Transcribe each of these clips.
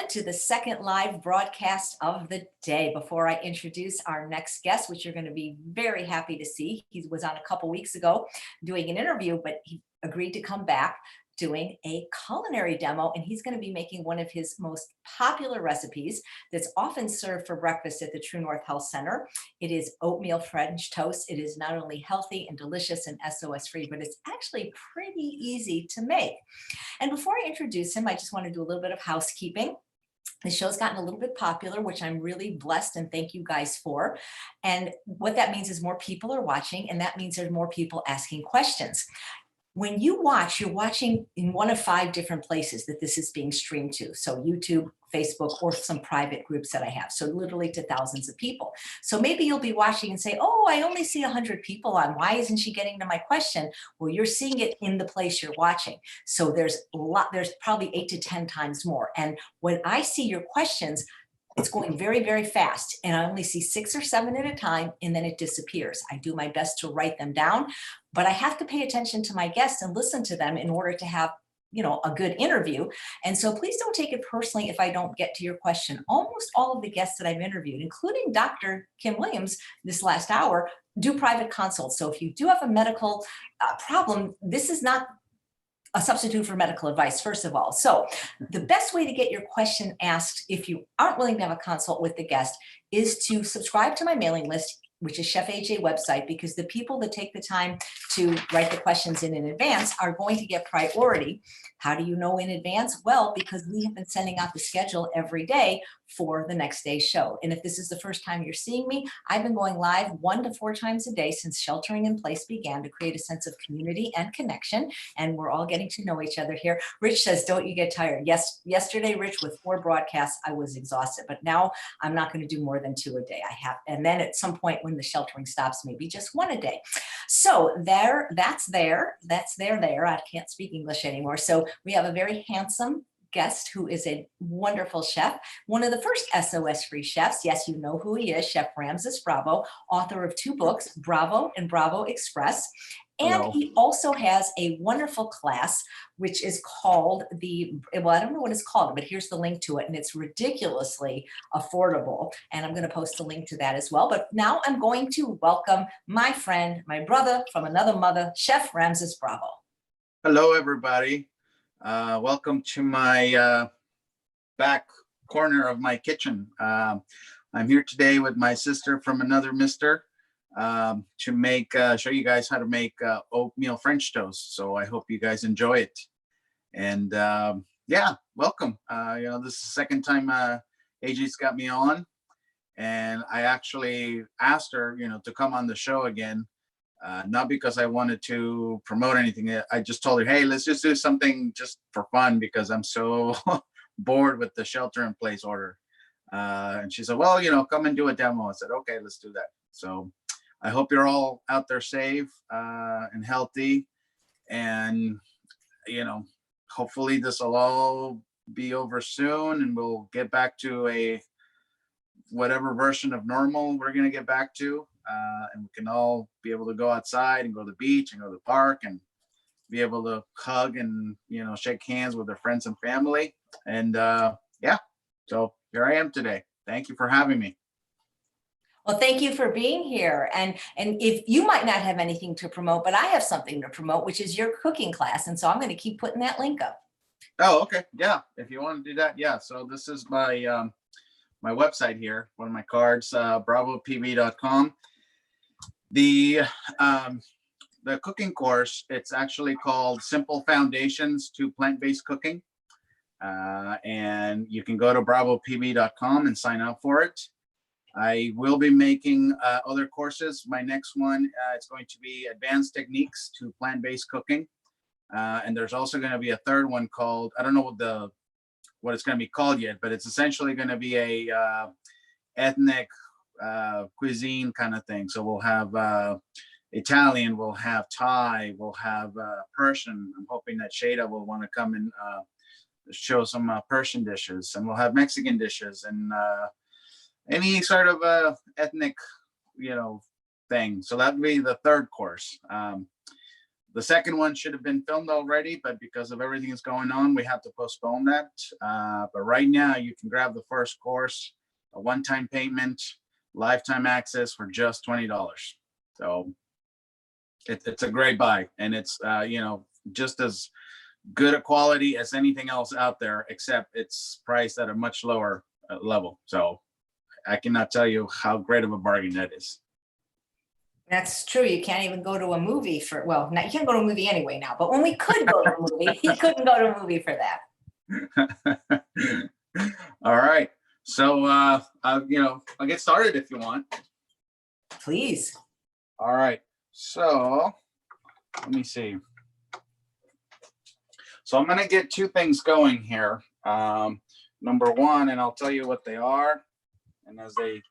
everyone, to the second live broadcast of the day. Before I introduce our next guest, which you're going to be very happy to see, he was on a couple weeks ago doing an interview, but he agreed to come back doing a culinary demo, and he's going to be making one of his most popular recipes that's often served for breakfast at the True North Health Center. It is oatmeal French toast. It is not only healthy and delicious and SOS free, but it's actually pretty easy to make. And before I introduce him, I just want to do a little bit of housekeeping. The show's gotten a little bit popular, which I'm really blessed and thank you guys for. And what that means is more people are watching, and that means there's more people asking questions. When you watch, you're watching in one of 5 different places that this is being streamed to. So YouTube, Facebook, or some private groups that I have. So literally to thousands of people. So maybe you'll be watching and say, oh, I only see 100 people on. Why isn't she getting to my question? Well, you're seeing it in the place you're watching. So there's probably 8 to 10 times more. And when I see your questions, it's going very, very fast. And I only see 6 or 7 at a time, and then it disappears. I do my best to write them down, but I have to pay attention to my guests and listen to them in order to have, a good interview. And so please don't take it personally if I don't get to your question. Almost all of the guests that I've interviewed, including Dr. Kim Williams this last hour, do private consults. So if you do have a medical problem, this is not a substitute for medical advice, first of all. So the best way to get your question asked, if you aren't willing to have a consult with the guest, is to subscribe to my mailing list, which is Chef AJ website, because the people that take the time to write the questions in advance are going to get priority. How do you know in advance? Well, because we have been sending out the schedule every day for the next day's show. And if this is the first time you're seeing me, I've been going live 1 to 4 times a day since sheltering in place began to create a sense of community and connection. And we're all getting to know each other here. Rich says, don't you get tired? Yes, yesterday, Rich, with 4 broadcasts, I was exhausted, but now I'm not going to do more than 2 a day. And then at some point when the sheltering stops, maybe just 1 a day. So that's there. I can't speak English anymore. So we have a very handsome guest who is a wonderful chef, one of the first SOS free chefs. Yes, you know who he is, Chef Ramses Bravo, author of 2 books, Bravo and Bravo Express. And Hello. he also has a wonderful class, which is called I don't know what it's called, but here's the link to it. And it's ridiculously affordable. And I'm going to post a link to that as well. But now I'm going to welcome my friend, my brother from another mother, Chef Ramses Bravo. Hello, everybody. Welcome to my back corner of my kitchen. I'm here today with my sister from another mister to show you guys how to make oatmeal French toast. So I hope you guys enjoy it. And yeah, welcome. This is the second time AJ's got me on, and I actually asked her, to come on the show again. Not because I wanted to promote anything. I just told her, hey, let's just do something just for fun because I'm so bored with the shelter in place order. And she said, well, come and do a demo. I said, okay, let's do that. So I hope you're all out there safe and healthy. And, hopefully this will all be over soon and we'll get back to a whatever version of normal we're going to get back to. And we can all be able to go outside and go to the beach and go to the park and be able to hug and, shake hands with our friends and family. And yeah, so here I am today. Thank you for having me. Well, thank you for being here. And if you might not have anything to promote, but I have something to promote, which is your cooking class. And so I'm going to keep putting that link up. Oh, okay. Yeah. If you want to do that. Yeah. So this is my, my website here, one of my cards, bravopb.com. The cooking course, it's actually called Simple Foundations to Plant-Based Cooking. And you can go to bravopb.com and sign up for it. I will be making other courses. My next one is going to be Advanced Techniques to Plant-Based Cooking. And there's also going to be a third one called, I don't know what it's going to be called yet, but it's essentially going to be a ethnic cuisine kind of thing. So we'll have Italian, we'll have Thai, we'll have Persian. I'm hoping that Shada will want to come and show some Persian dishes, and we'll have Mexican dishes and any sort of ethnic, thing. So that would be the third course. The second one should have been filmed already, but because of everything that's going on, we have to postpone that. But right now, you can grab the first course, a one-time payment, lifetime access for just $20. So it's a great buy, and it's just as good a quality as anything else out there, except it's priced at a much lower level. So I cannot tell you how great of a bargain that is. That's true. You can't even go to a movie for, well, you can't go to a movie anyway now, but when we could go to a movie, he couldn't go to a movie for that. All right. So, I'll get started if you want. Please. All right. So let me see. So I'm going to get two things going here. Number one, and I'll tell you what they are. And as they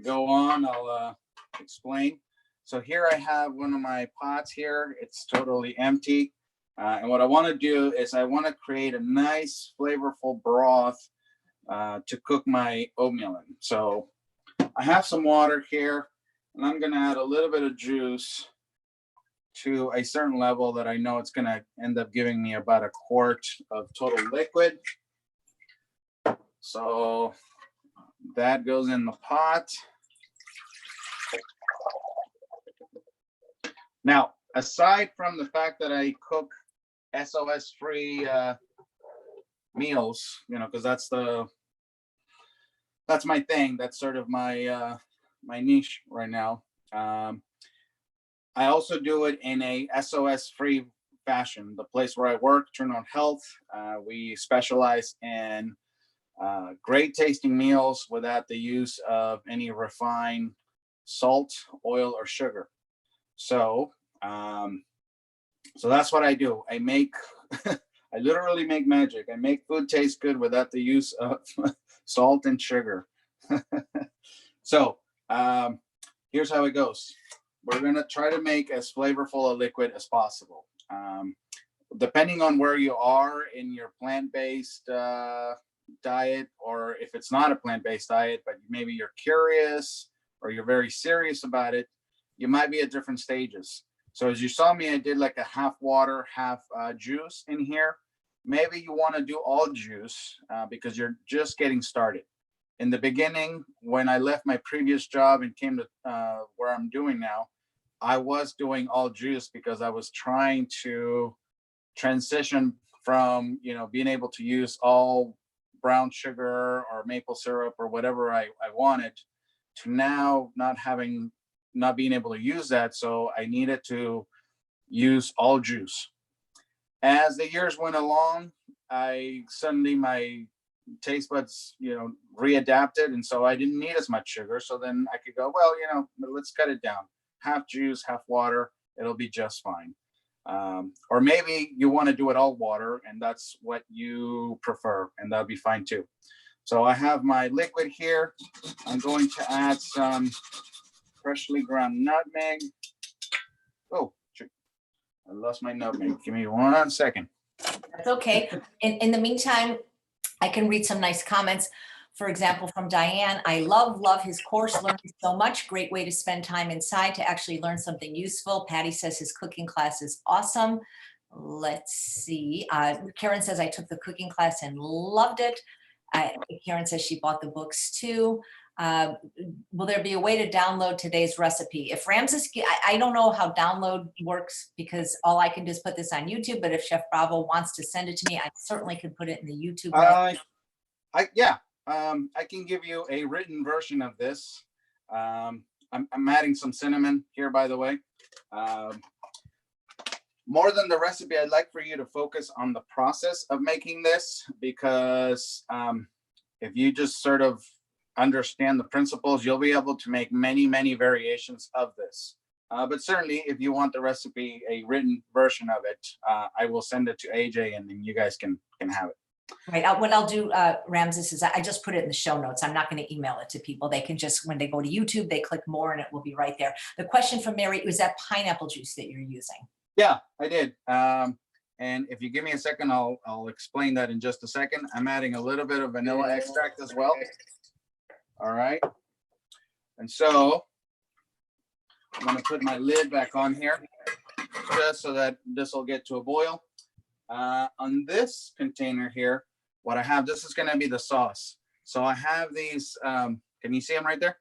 go on, I'll explain. So here I have one of my pots here. It's totally empty. And what I want to do is I want to create a nice flavorful broth to cook my oatmeal in. So I have some water here, and I'm going to add a little bit of juice to a certain level that I know it's going to end up giving me about a quart of total liquid. So that goes in the pot. Now, aside from the fact that I cook SOS-free meals, because that's my thing. That's sort of my my niche right now. I also do it in a SOS-free fashion. The place where I work, Turn On Health, we specialize in great tasting meals without the use of any refined salt, oil, or sugar. So, so that's what I do. I literally make magic. I make food taste good without the use of salt and sugar. So, here's how it goes. We're going to try to make as flavorful a liquid as possible. Depending on where you are in your plant-based diet, or if it's not a plant-based diet, but maybe you're curious or you're very serious about it, you might be at different stages. So as you saw me, I did like a half water, half juice in here. Maybe you want to do all juice because you're just getting started. In the beginning, when I left my previous job and came to where I'm doing now, I was doing all juice because I was trying to transition from, being able to use all brown sugar or maple syrup or whatever I wanted, to now not being able to use that. So I needed to use all juice. As the years went along, suddenly my taste buds, readapted. And so I didn't need as much sugar. So then I could go, well, let's cut it down. Half juice, half water, it'll be just fine. Or maybe you want to do it all water and that's what you prefer, and that'll be fine too. So I have my liquid here. I'm going to add some freshly ground nutmeg. Oh, shoot. I lost my nutmeg. Give me 1 second. That's okay. In the meantime, I can read some nice comments. For example, from Diane, I love his course, learning so much. Great way to spend time inside to actually learn something useful. Patty says his cooking class is awesome. Let's see. Karen says, I took the cooking class and loved it. Karen says she bought the books too. Will there be a way to download today's recipe? If Ramses, I don't know how download works because all I can do is put this on YouTube, but if Chef Bravo wants to send it to me, I certainly could put it in the YouTube. I can give you a written version of this. I'm adding some cinnamon here, by the way. More than the recipe, I'd like for you to focus on the process of making this, because if you just sort of understand the principles, you'll be able to make many, many variations of this. But certainly, if you want the recipe, a written version of it, I will send it to AJ, and then you guys can have it. Right. What I'll do, Ramses, is I just put it in the show notes. I'm not going to email it to people. They can just, when they go to YouTube, they click more and it will be right there. The question from Mary, was that pineapple juice that you're using? Yeah, I did. And if you give me a second, I'll explain that in just a second. I'm adding a little bit of vanilla extract as well. All right. And so I'm going to put my lid back on here. just so that this will get to a boil. On this container here, what I have, this is going to be the sauce. So I have these, can you see them right there?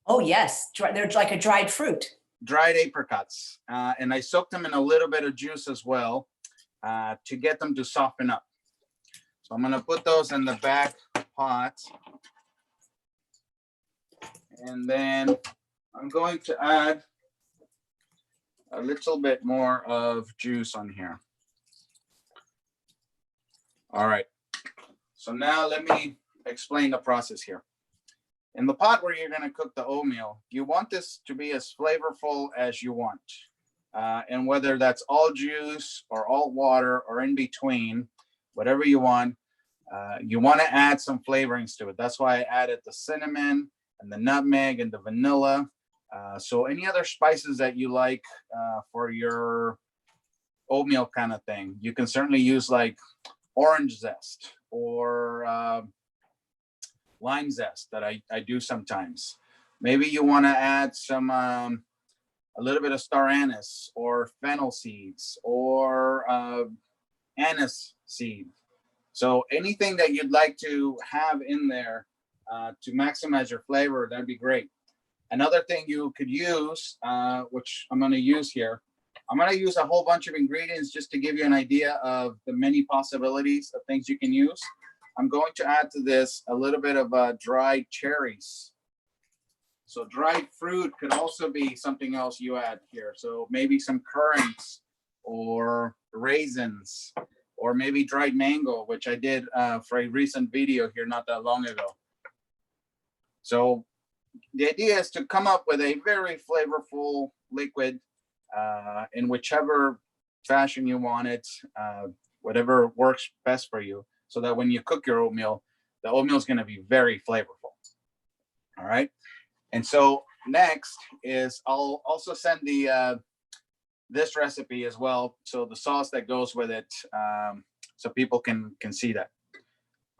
Oh, yes. They're like a dried fruit. Dried apricots. And I soaked them in a little bit of juice as well to get them to soften up. So I'm going to put those in the back pot. And then I'm going to add a little bit more of juice on here. All right. So now let me explain the process here. In the pot where you're going to cook the oatmeal, you want this to be as flavorful as you want. And whether that's all juice or all water or in between, whatever you want to add some flavorings to it. That's why I added the cinnamon and the nutmeg and the vanilla. So any other spices that you like for your oatmeal kind of thing, you can certainly use like orange zest or lime zest that I do sometimes. Maybe you want to add some a little bit of star anise or fennel seeds or anise seed. So anything that you'd like to have in there to maximize your flavor, that'd be great. Another thing you could use, which I'm going to use here, I'm going to use a whole bunch of ingredients just to give you an idea of the many possibilities of things you can use. I'm going to add to this a little bit of dried cherries. So dried fruit could also be something else you add here. So maybe some currants or raisins, or maybe dried mango, which I did for a recent video here not that long ago. So the idea is to come up with a very flavorful liquid in whichever fashion you want it, whatever works best for you, so that when you cook your oatmeal, the oatmeal is going to be very flavorful. All right. And so next is I'll also send the this recipe as well, so the sauce that goes with it, so people can see that.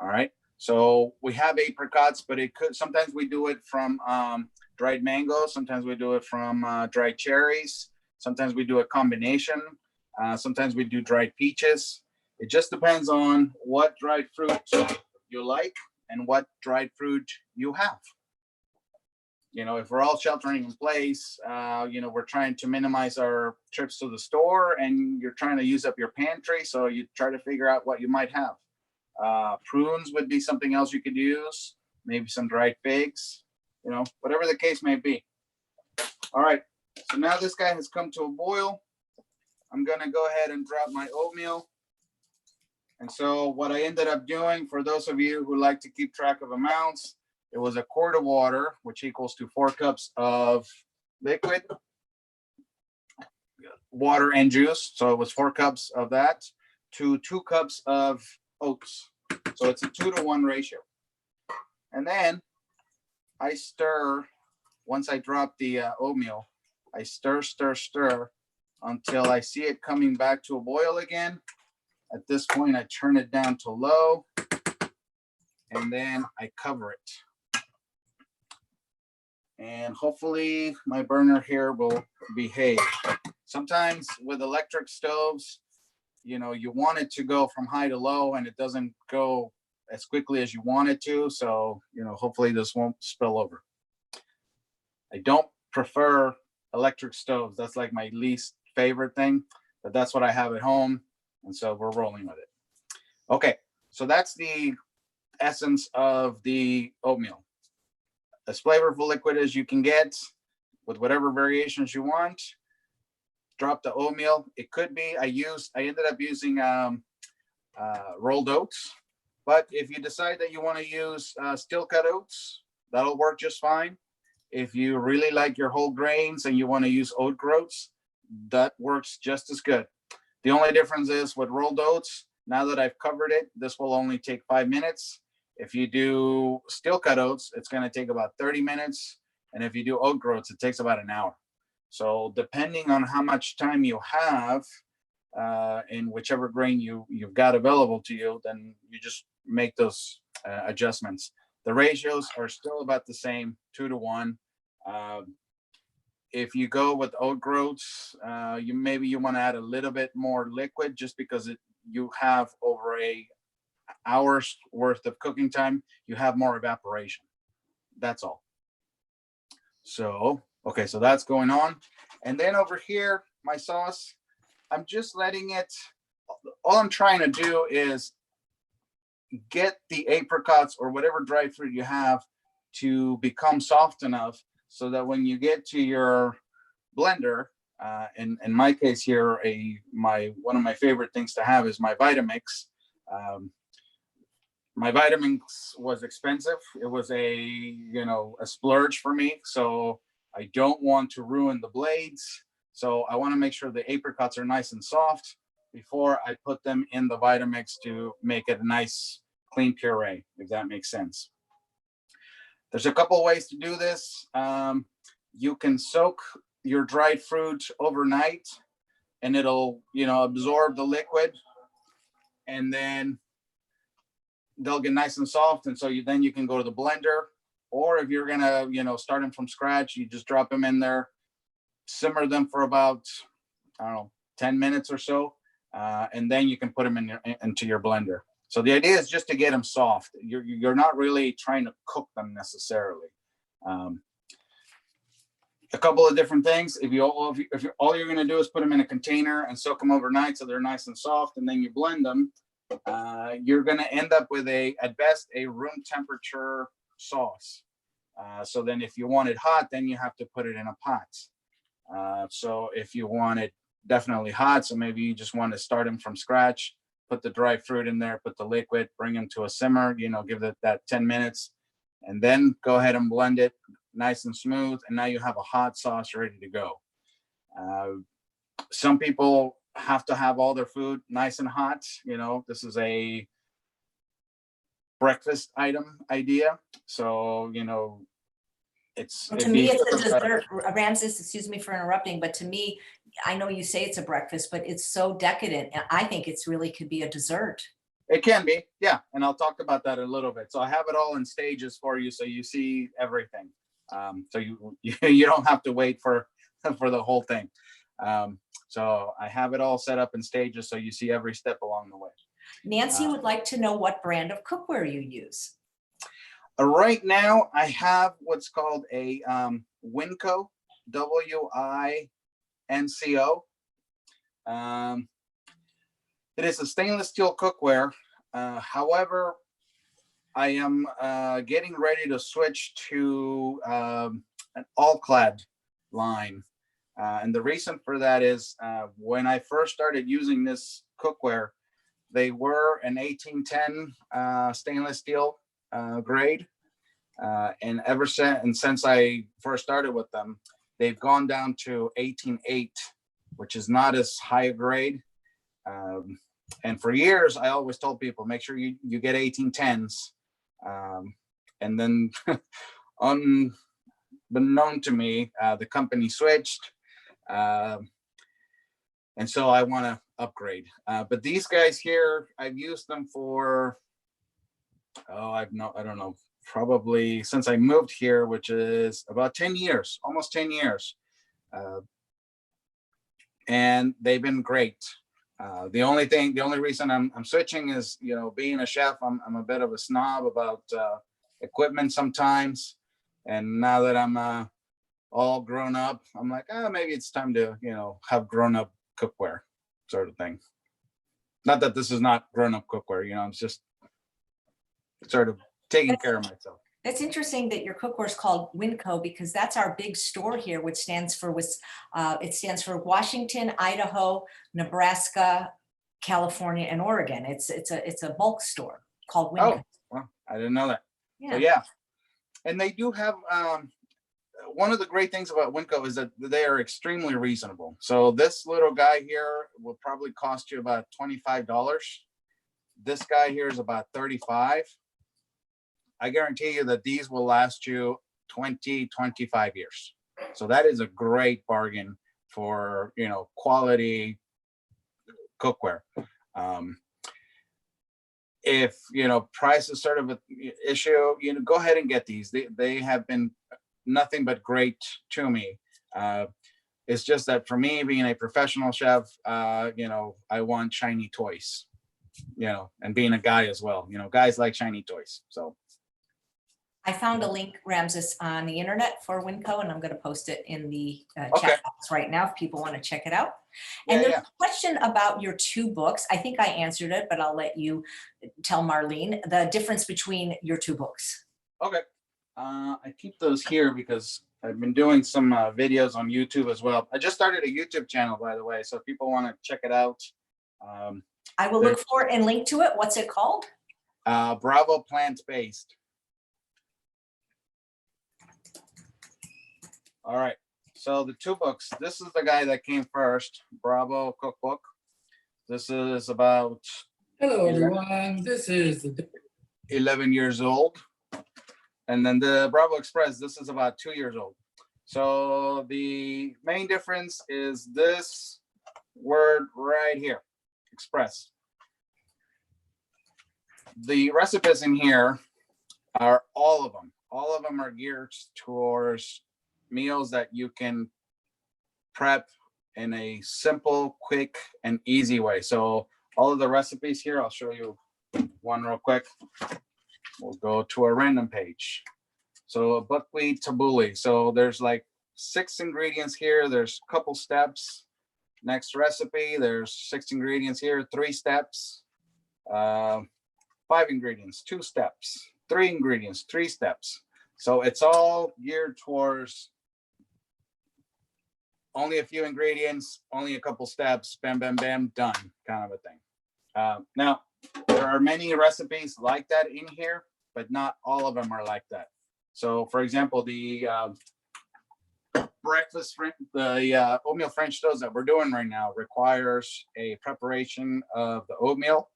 All right. So we have apricots, but it could sometimes we do it from dried mango. Sometimes we do it from dried cherries. Sometimes we do a combination. Sometimes we do dried peaches. It just depends on what dried fruit you like and what dried fruit you have. You know, if we're all sheltering in place, you know, we're trying to minimize our trips to the store and you're trying to use up your pantry. So you try to figure out what you might have. Prunes would be something else you could use. Maybe some dried figs, you know, whatever the case may be. All right. So now this guy has come to a boil. I'm going to go ahead and drop my oatmeal. And so what I ended up doing, for those of you who like to keep track of amounts, it was a quart of water, which equals to 4 cups of liquid, water and juice. So it was 4 cups of that to 2 cups of oats. So it's a 2-to-1 ratio. And then I stir, once I drop the oatmeal, I stir until I see it coming back to a boil again. At this point, I turn it down to low and then I cover it. And hopefully my burner here will behave. Sometimes with electric stoves, you know, you want it to go from high to low and it doesn't go as quickly as you want it to. So, you know, hopefully this won't spill over. I don't prefer electric stoves. That's like my least favorite thing, but that's what I have at home. And so we're rolling with it. Okay, so that's the essence of the oatmeal. As flavorful liquid as you can get with whatever variations you want. Drop the oatmeal. It could be, I ended up using rolled oats, but if you decide that you want to use steel cut oats, that'll work just fine. If you really like your whole grains and you want to use oat groats, that works just as good. The only difference is with rolled oats, now that I've covered it, this will only take 5 minutes. If you do steel cut oats, it's going to take about 30 minutes. And if you do oat groats, it takes about an hour. So depending on how much time you have in whichever grain you've got available to you, then you just make those adjustments. The ratios are still about the same, 2-to-1. if you go with oat groats, you want to add a little bit more liquid just because you have over a hour's worth of cooking time, you have more evaporation. That's all. So, okay, so that's going on. And then over here, my sauce, I'm just letting it, all I'm trying to do is get the apricots or whatever dried fruit you have to become soft enough so that when you get to your blender, in my case here, one of my favorite things to have is my Vitamix. My Vitamix was expensive. It was a splurge for me. So I don't want to ruin the blades. So I want to make sure the apricots are nice and soft before I put them in the Vitamix to make it a nice clean puree, if that makes sense. There's a couple of ways to do this. You can soak your dried fruit overnight and it'll, absorb the liquid, and then they'll get nice and soft. And so then you can go to the blender, or if you're going to, start them from scratch, you just drop them in there, simmer them for about, 10 minutes or so. And then you can put them into your blender. So the idea is just to get them soft. You're not really trying to cook them necessarily. A couple of different things. If all you're going to do is put them in a container and soak them overnight so they're nice and soft, and then you blend them, you're going to end up with at best a room temperature sauce. So then if you want it hot, then you have to put it in a pot. So if you want it definitely hot, so maybe you just want to start them from scratch, put the dry fruit in there, put the liquid, bring them to a simmer, give it that 10 minutes, and then go ahead and blend it nice and smooth. And now you have a hot sauce ready to go. Some people have to have all their food nice and hot. This is a breakfast item idea. So, to me, it's a dessert. Ramses, excuse me for interrupting, but to me, I know you say it's a breakfast, but it's so decadent. And I think it's really could be a dessert. It can be, yeah. And I'll talk about that a little bit. So I have it all in stages for you, so you see everything. So you don't have to wait for the whole thing. So I have it all set up in stages, so you see every step along the way. Nancy would like to know what brand of cookware you use. Right now, I have what's called a Winco, WINCO. It is a stainless steel cookware. However, I am getting ready to switch to an all-clad line. And the reason for that is when I first started using this cookware, they were an 1810 stainless steel grade. And ever since I first started with them, they've gone down to 18.8, which is not as high a grade. And for years, I always told people, make sure you get 1810s. And then unbeknown to me, the company switched. And so I want to upgrade. But these guys here, I've used them for, I don't know, probably since I moved here, which is about 10 years, almost 10 years. And they've been great. The only reason I'm switching is, being a chef, I'm a bit of a snob about equipment sometimes. And now that I'm all grown up, I'm like, maybe it's time to, have grown up cookware sort of thing. Not that this is not grown up cookware, it's just sort of taking care of myself. It's interesting that your cookware is called Winco, because that's our big store here, which stands for Washington, Idaho, Nebraska, California, and Oregon. It's a bulk store called Winco. Oh, well, I didn't know that. Yeah. So yeah, and they do have one of the great things about Winco is that they are extremely reasonable. So this little guy here will probably cost you about $25. This guy here is about $35. I guarantee you that these will last you 20, 25 years. So that is a great bargain for, quality cookware. If, price is sort of an issue, go ahead and get these. They have been nothing but great to me. It's just that for me, being a professional chef, I want shiny toys, and being a guy as well, guys like shiny toys. So I found a link, Ramses, on the internet for Winco, and I'm going to post it in the Okay. chat box right now if people want to check it out. Yeah, And there's yeah. a question about your 2 books. I think I answered it, but I'll let you tell Marlene the difference between your 2 books. Okay. I keep those here because I've been doing some videos on YouTube as well. I just started a YouTube channel, by the way, so if people want to check it out. I will look for it and link to it. What's it called? Bravo Plant-Based. All right. So the 2 books, this is the guy that came first, Bravo Cookbook. This is about Hello, everyone. This is 11 years old. And then the Bravo Express, this is about 2 years old. So the main difference is this word right here, Express. The recipes in here are all of them. All of them are geared towards meals that you can prep in a simple, quick, and easy way. So all of the recipes here, I'll show you one real quick. We'll go to a random page. So buckwheat tabbouleh. So there's like 6 ingredients here. There's a couple steps. Next recipe, there's 6 ingredients here, 3 steps. 5 ingredients, 2 steps. 3 ingredients, 3 steps. So it's all geared towards only a few ingredients, only a couple steps, bam, bam, bam, done, kind of a thing. Now, there are many recipes like that in here, but not all of them are like that. So, for example, the oatmeal French toast that we're doing right now requires a preparation of the oatmeal,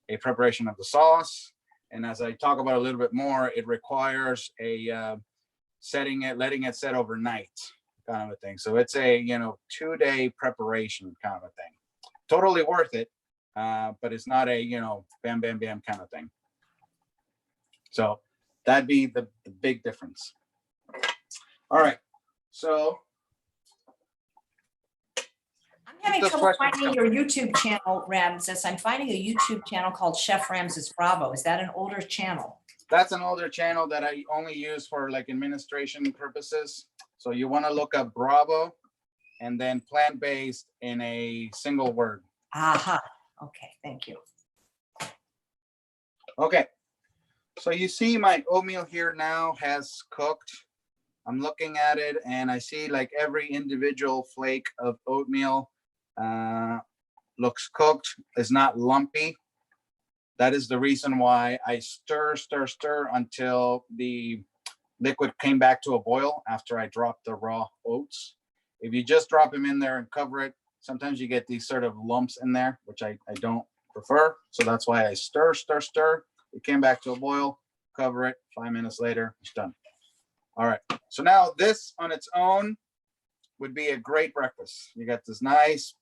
a preparation of the sauce, and as I talk about a little bit more, it requires a letting it set overnight, kind of a thing. So it's a 2-day preparation kind of a thing. Totally worth it, but it's not a bam bam bam kind of thing. So that'd be the big difference. All right, so I'm having trouble finding your YouTube channel, Ramses. I'm finding a YouTube channel called Chef Ramses Bravo. Is that an older channel? That's an older channel that I only use for like administration purposes. So you want to look up Bravo and then plant-based in a single word. Aha. Okay, thank you. Okay, so you see my oatmeal here now has cooked. I'm looking at it and I see like every individual flake of oatmeal looks cooked, is not lumpy. That is the reason why I stir until the liquid came back to a boil after I dropped the raw oats. If you just drop them in there and cover it, sometimes you get these sort of lumps in there, which I don't prefer. So that's why I stir. It came back to a boil, cover it, 5 minutes later, it's done. All right, so now this on its own would be a great breakfast. You got this nice,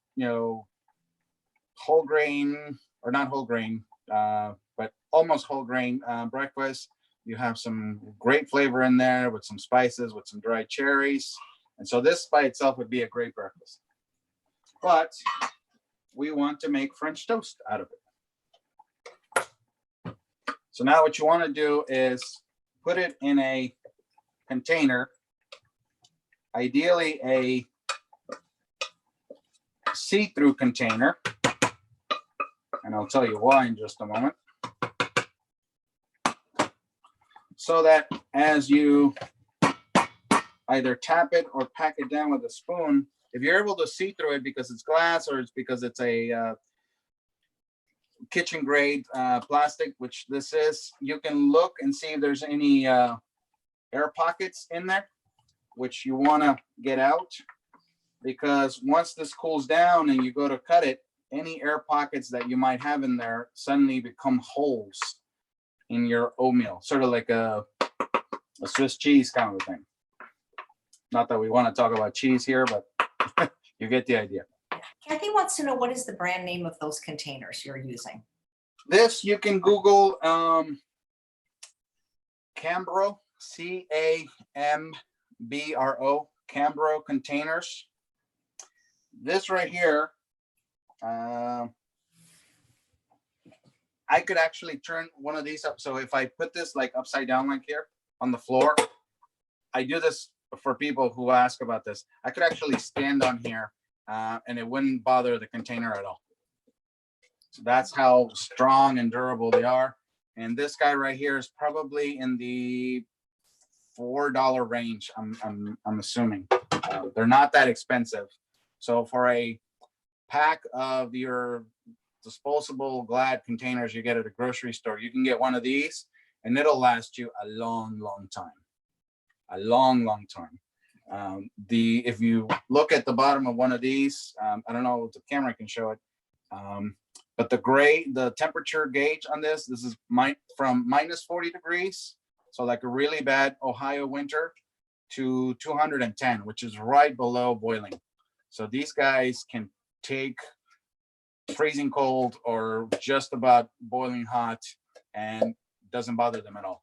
whole grain, or not whole grain, but almost whole grain breakfast. You have some great flavor in there with some spices, with some dried cherries. And so this by itself would be a great breakfast. But we want to make French toast out of it. So now what you want to do is put it in a container, ideally a see-through container. And I'll tell you why in just a moment. So that as you either tap it or pack it down with a spoon, if you're able to see through it because it's glass or it's because it's a kitchen grade plastic, which this is, you can look and see if there's any air pockets in there, which you want to get out, because once this cools down and you go to cut it, any air pockets that you might have in there suddenly become holes in your oatmeal, sort of like a Swiss cheese kind of thing. Not that we want to talk about cheese here, but you get the idea. Kathy wants to know, what is the brand name of those containers you're using? This you can Google Cambro, Cambro, Cambro containers. This right here, I could actually turn one of these up. So if I put this like upside down like here on the floor, I do this for people who ask about this. I could actually stand on here and it wouldn't bother the container at all. So that's how strong and durable they are. And this guy right here is probably in the $4 range, I'm assuming. They're not that expensive. So for a pack of your disposable Glad containers you get at a grocery store, you can get one of these and it'll last you a long time. A long time. If you look at the bottom of one of these, I don't know if the camera can show it, but the temperature gauge on this is from minus 40 degrees, so like a really bad Ohio winter, to 210, which is right below boiling. So these guys can take freezing cold or just about boiling hot and doesn't bother them at all.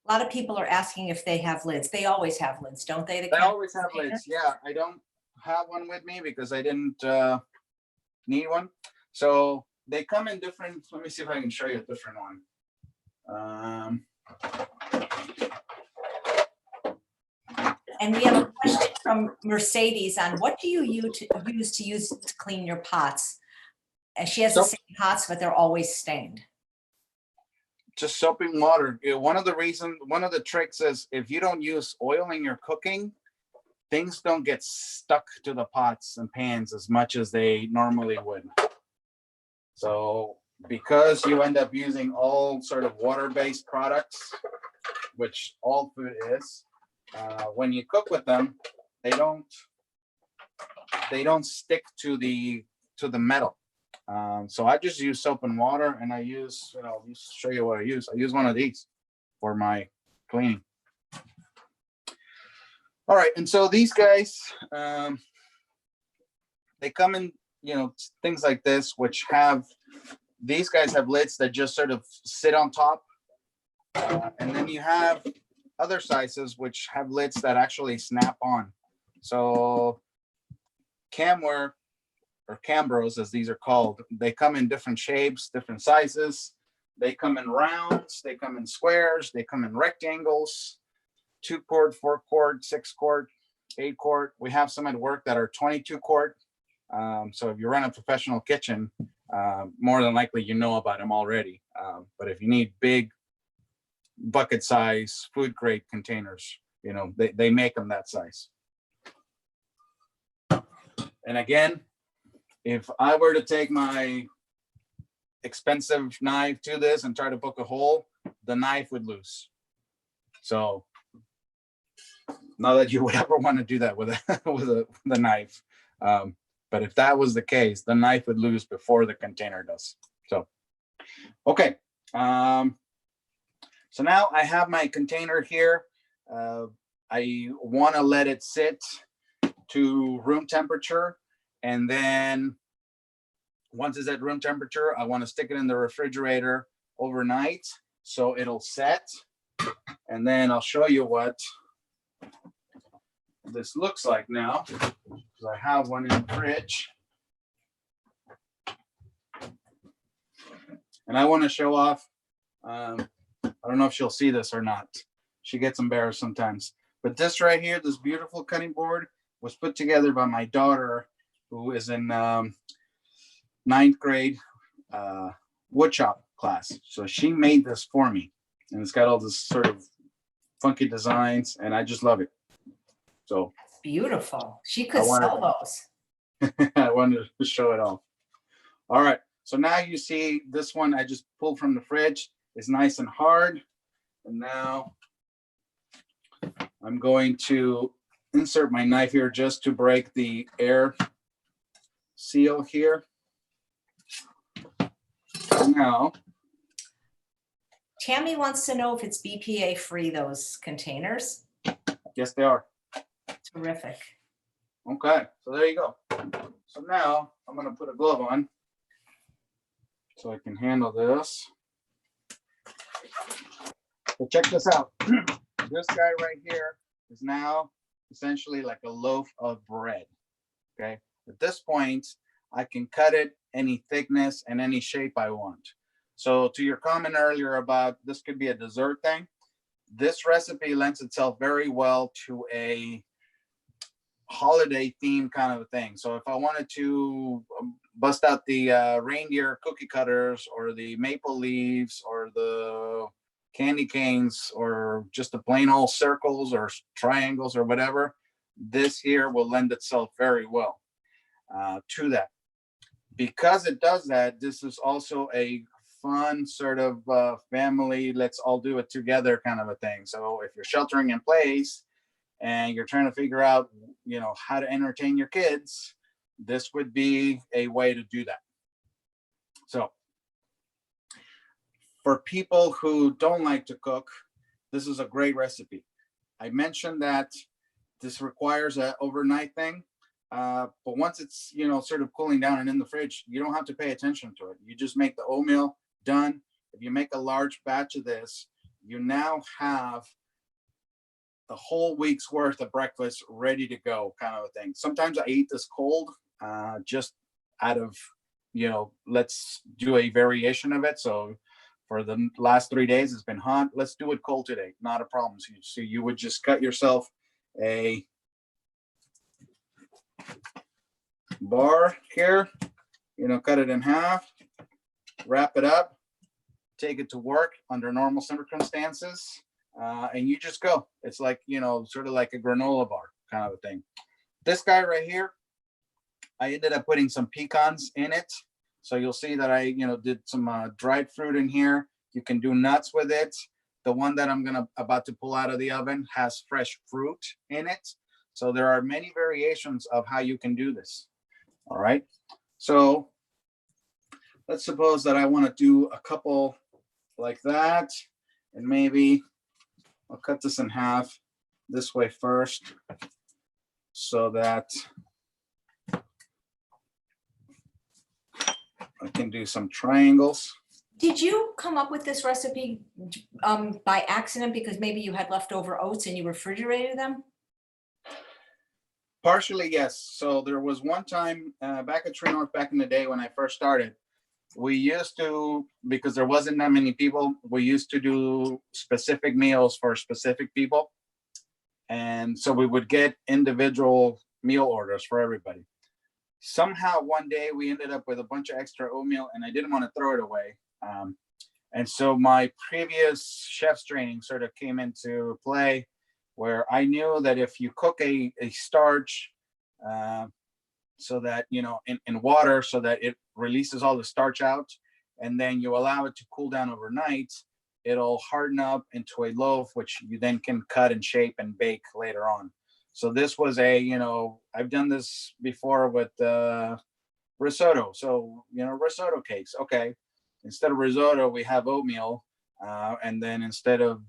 A lot of people are asking if they have lids. They always have lids, don't they? They always have lids. Yeah, I don't have one with me because I didn't need one. So they come in different. Let me see if I can show you a different one. And we have a question from Mercedes on what do you use to clean your pots? And she has the same pots, but they're always stained. Just soaping water. One of the tricks is if you don't use oil in your cooking, things don't get stuck to the pots and pans as much as they normally would. So because you end up using all sort of water-based products, which all food is, when you cook with them, they don't stick to the metal. So I just use soap and water, and I use, I'll show you what I use. I use one of these for my cleaning. All right, and so these guys, they come in, things like this, which these guys have lids that just sort of sit on top. And then you have other sizes which have lids that actually snap on. So Camware, or Cambros as these are called, they come in different shapes, different sizes. They come in rounds, they come in squares, they come in rectangles, 2-quart, 4-quart, 6-quart, 8-quart. We have some at work that are 22-quart. So if you run a professional kitchen, more than likely you know about them already. But if you need big bucket size food grade containers, they make them that size. And again, if I were to take my expensive knife to this and try to poke a hole, the knife would lose. So not that you would ever want to do that with a knife. But if that was the case, the knife would lose before the container does. So, okay. So now I have my container here. I want to let it sit to room temperature. And then once it's at room temperature, I want to stick it in the refrigerator overnight so it'll set. And then I'll show you what this looks like now, because I have one in the fridge. And I want to show off, I don't know if she'll see this or not. She gets embarrassed sometimes. But this right here, this beautiful cutting board was put together by my daughter, who is in 9th grade woodshop class. So she made this for me. And it's got all this sort of funky designs, and I just love it. So that's beautiful. She could sell those. I wanted to show it off. All right. So now you see this one I just pulled from the fridge. It's nice and hard. And now I'm going to insert my knife here just to break the air seal here. Now, Tammy wants to know if it's BPA free, those containers. Yes, they are. Terrific. Okay, so there you go. So now I'm going to put a glove on so I can handle this. So check this out. This guy right here is now essentially like a loaf of bread. Okay. At this point, I can cut it any thickness and any shape I want. So to your comment earlier about this could be a dessert thing, this recipe lends itself very well to a holiday theme kind of a thing. So if I wanted to bust out the reindeer cookie cutters or the maple leaves or the candy canes or just the plain old circles or triangles or whatever, this here will lend itself very well to that. Because it does that, this is also a fun sort of family, let's all do it together kind of a thing. So if you're sheltering in place and you're trying to figure out, how to entertain your kids, this would be a way to do that. So for people who don't like to cook, this is a great recipe. I mentioned that this requires an overnight thing. But once it's, sort of cooling down and in the fridge, you don't have to pay attention to it. You just make the oatmeal, done. If you make a large batch of this, you now have the whole week's worth of breakfast ready to go kind of a thing. Sometimes I eat this cold, just out of, let's do a variation of it. So for the last 3 days, it's been hot. Let's do it cold today. Not a problem. So you would just cut yourself a bar here, cut it in half, wrap it up, take it to work under normal circumstances, and you just go. It's like, sort of like a granola bar kind of a thing. This guy right here, I ended up putting some pecans in it. So you'll see that I, did some dried fruit in here. You can do nuts with it. The one that I'm about to pull out of the oven has fresh fruit in it. So there are many variations of how you can do this. All right. So let's suppose that I want to do a couple like that. And maybe I'll cut this in half this way first so that I can do some triangles. Did you come up with this recipe by accident because maybe you had leftover oats and you refrigerated them? Partially, yes. So there was one time back at True North back in the day when I first started, we used to, because there wasn't that many people, we used to do specific meals for specific people. And so we would get individual meal orders for everybody. Somehow one day we ended up with a bunch of extra oatmeal and I didn't want to throw it away. And so my previous chef's training sort of came into play, where I knew that if you cook a starch so that, in water so that it releases all the starch out, and then you allow it to cool down overnight, it'll harden up into a loaf, which you then can cut and shape and bake later on. So this was I've done this before with risotto. So, risotto cakes. Okay. Instead of risotto, we have oatmeal. And then instead of,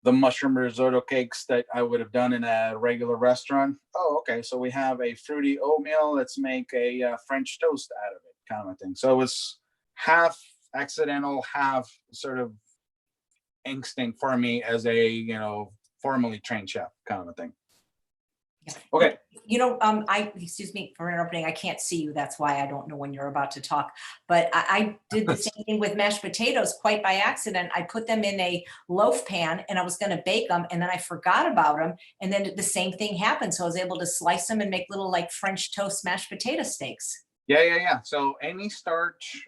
the mushroom risotto cakes that I would have done in a regular restaurant. Oh, okay. So we have a fruity oatmeal. Let's make a French toast out of it, kind of a thing. So it was half accidental, half sort of instinct for me as a, formally trained chef, kind of a thing. Okay. Excuse me for interrupting. I can't see you. That's why I don't know when you're about to talk. But I did the same thing with mashed potatoes quite by accident. I put them in a loaf pan and I was going to bake them. And then I forgot about them. And then the same thing happened. So I was able to slice them and make little like French toast mashed potato steaks. Yeah. So any starch,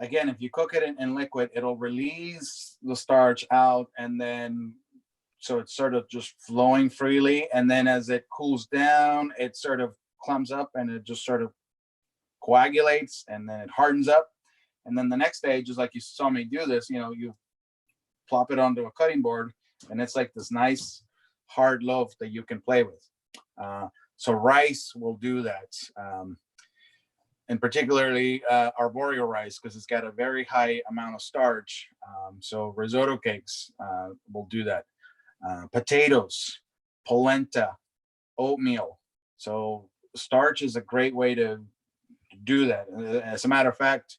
again, if you cook it in liquid, it'll release the starch out, and then so it's sort of just flowing freely. And then as it cools down, it sort of clumps up and it just sort of coagulates, and then it hardens up. And then the next day, just like you saw me do this, you plop it onto a cutting board, and it's like this nice hard loaf that you can play with. So rice will do that. And particularly arboreal rice, because it's got a very high amount of starch. So risotto cakes will do that. Potatoes, polenta, oatmeal. So starch is a great way to do that. As a matter of fact,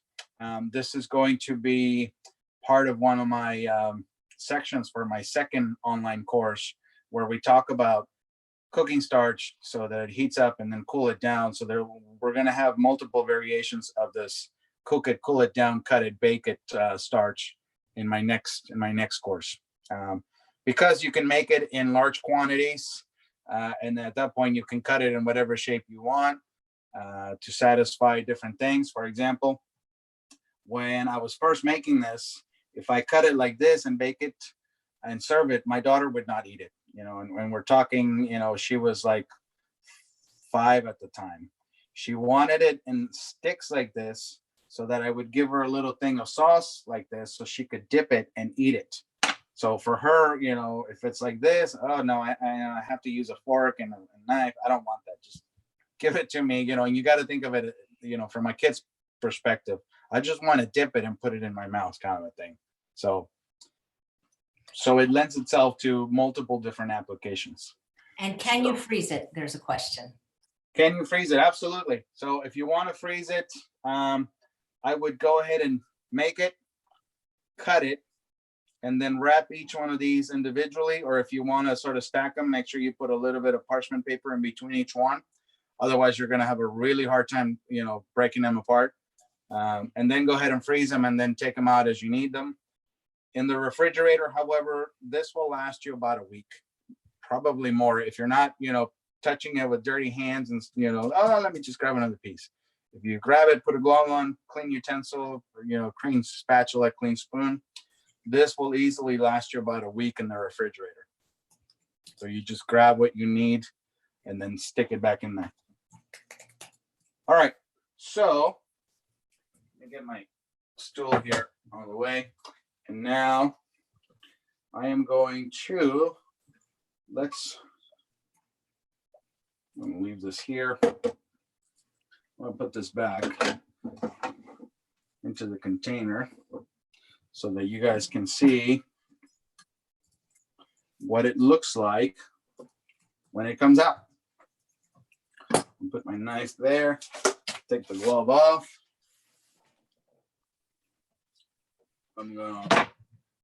this is going to be part of one of my sections for my second online course where we talk about cooking starch so that it heats up and then cool it down. So we're going to have multiple variations of this cook it, cool it down, cut it, bake it starch in my next course. Because you can make it in large quantities, and at that point you can cut it in whatever shape you want to satisfy different things. For example, when I was first making this, if I cut it like this and bake it and serve it, my daughter would not eat it. And when we're talking, she was like 5 at the time. She wanted it in sticks like this so that I would give her a little thing of sauce like this so she could dip it and eat it. So for her, if it's like this, oh no, I have to use a fork and a knife. I don't want that. Just give it to me, and you got to think of it, from my kid's perspective. I just want to dip it and put it in my mouth, kind of a thing. So it lends itself to multiple different applications. And can you freeze it? There's a question. Can you freeze it? Absolutely. So if you want to freeze it, I would go ahead and make it, cut it, and then wrap each one of these individually. Or if you want to sort of stack them, make sure you put a little bit of parchment paper in between each one. Otherwise, you're going to have a really hard time, breaking them apart. And then go ahead and freeze them and then take them out as you need them. In the refrigerator, however, this will last you about a week, probably more. If you're not, touching it with dirty hands and, oh, let me just grab another piece. If you grab it, put a glove on, clean utensil, clean spatula, clean spoon, this will easily last you about a week in the refrigerator. So you just grab what you need and then stick it back in there. All right, so let me get my stool here all the way. And now I am going to, I'm gonna leave this here. I'll put this back into the container so that you guys can see what it looks like when it comes out. Put my knife there, take the glove off. I'm gonna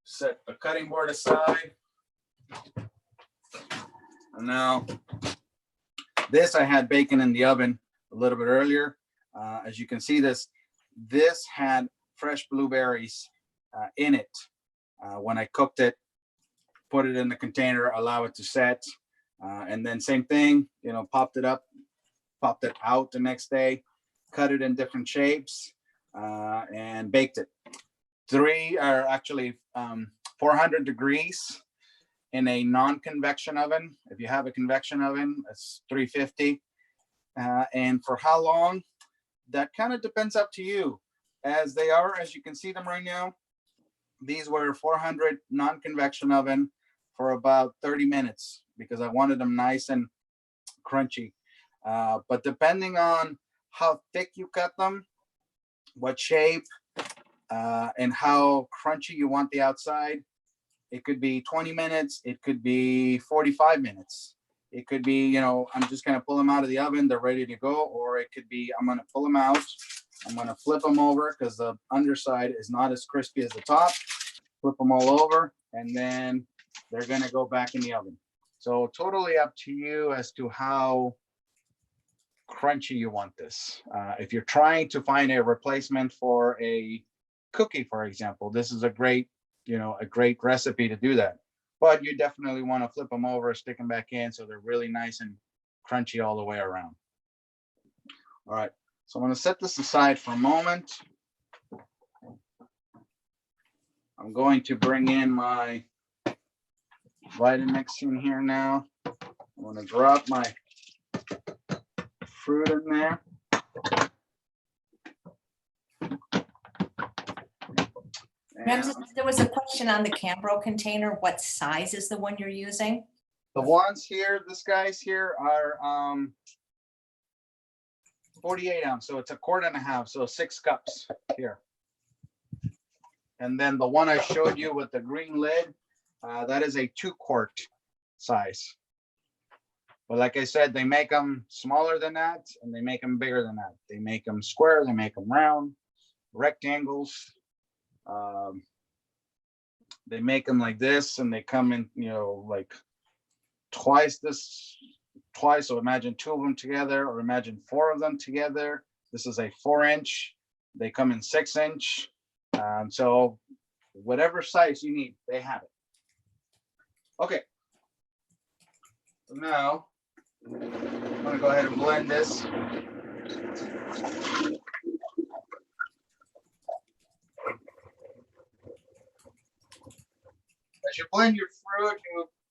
set a cutting board aside. And now this, I had bacon in the oven a little bit earlier. As you can see, this had fresh blueberries in it. When I cooked it, put it in the container, allow it to set. And then same thing, popped it out the next day, cut it in different shapes, and baked it. 400 degrees in a non-convection oven. If you have a convection oven, it's 350. And for how long, that kind of depends up to you. As you can see them right now, these were 400 non-convection oven for about 30 minutes because I wanted them nice and crunchy. But depending on how thick you cut them, what shape, and how crunchy you want the outside, it could be 20 minutes, it could be 45 minutes. It could be, I'm just going to pull them out of the oven, they're ready to go. Or it could be, I'm going to pull them out, I'm going to flip them over because the underside is not as crispy as the top. Flip them all over, and then they're going to go back in the oven. So totally up to you as to how crunchy you want this. If you're trying to find a replacement for a cookie, for example, this is a great recipe to do that. But you definitely want to flip them over, stick them back in so they're really nice and crunchy all the way around. All right, so I'm going to set this aside for a moment. I'm going to bring in my Vitamix in here now. I'm going to drop my fruit in there. Ramses, there was a question on the Cambro container. What size is the one you're using? The ones here, this guy's here are 48 ounce. So it's a quart and a half. So 6 cups here. And then the one I showed you with the green lid, that is a 2-quart size. But like I said, they make them smaller than that and they make them bigger than that. They make them square, they make them round, rectangles. they make them like this, and they come in, like twice. So imagine 2 of them together, or imagine 4 of them together. This is a 4-inch. They come in 6-inch. So whatever size you need, they have it. Okay. So now I'm gonna go ahead and blend this. As you blend your fruit,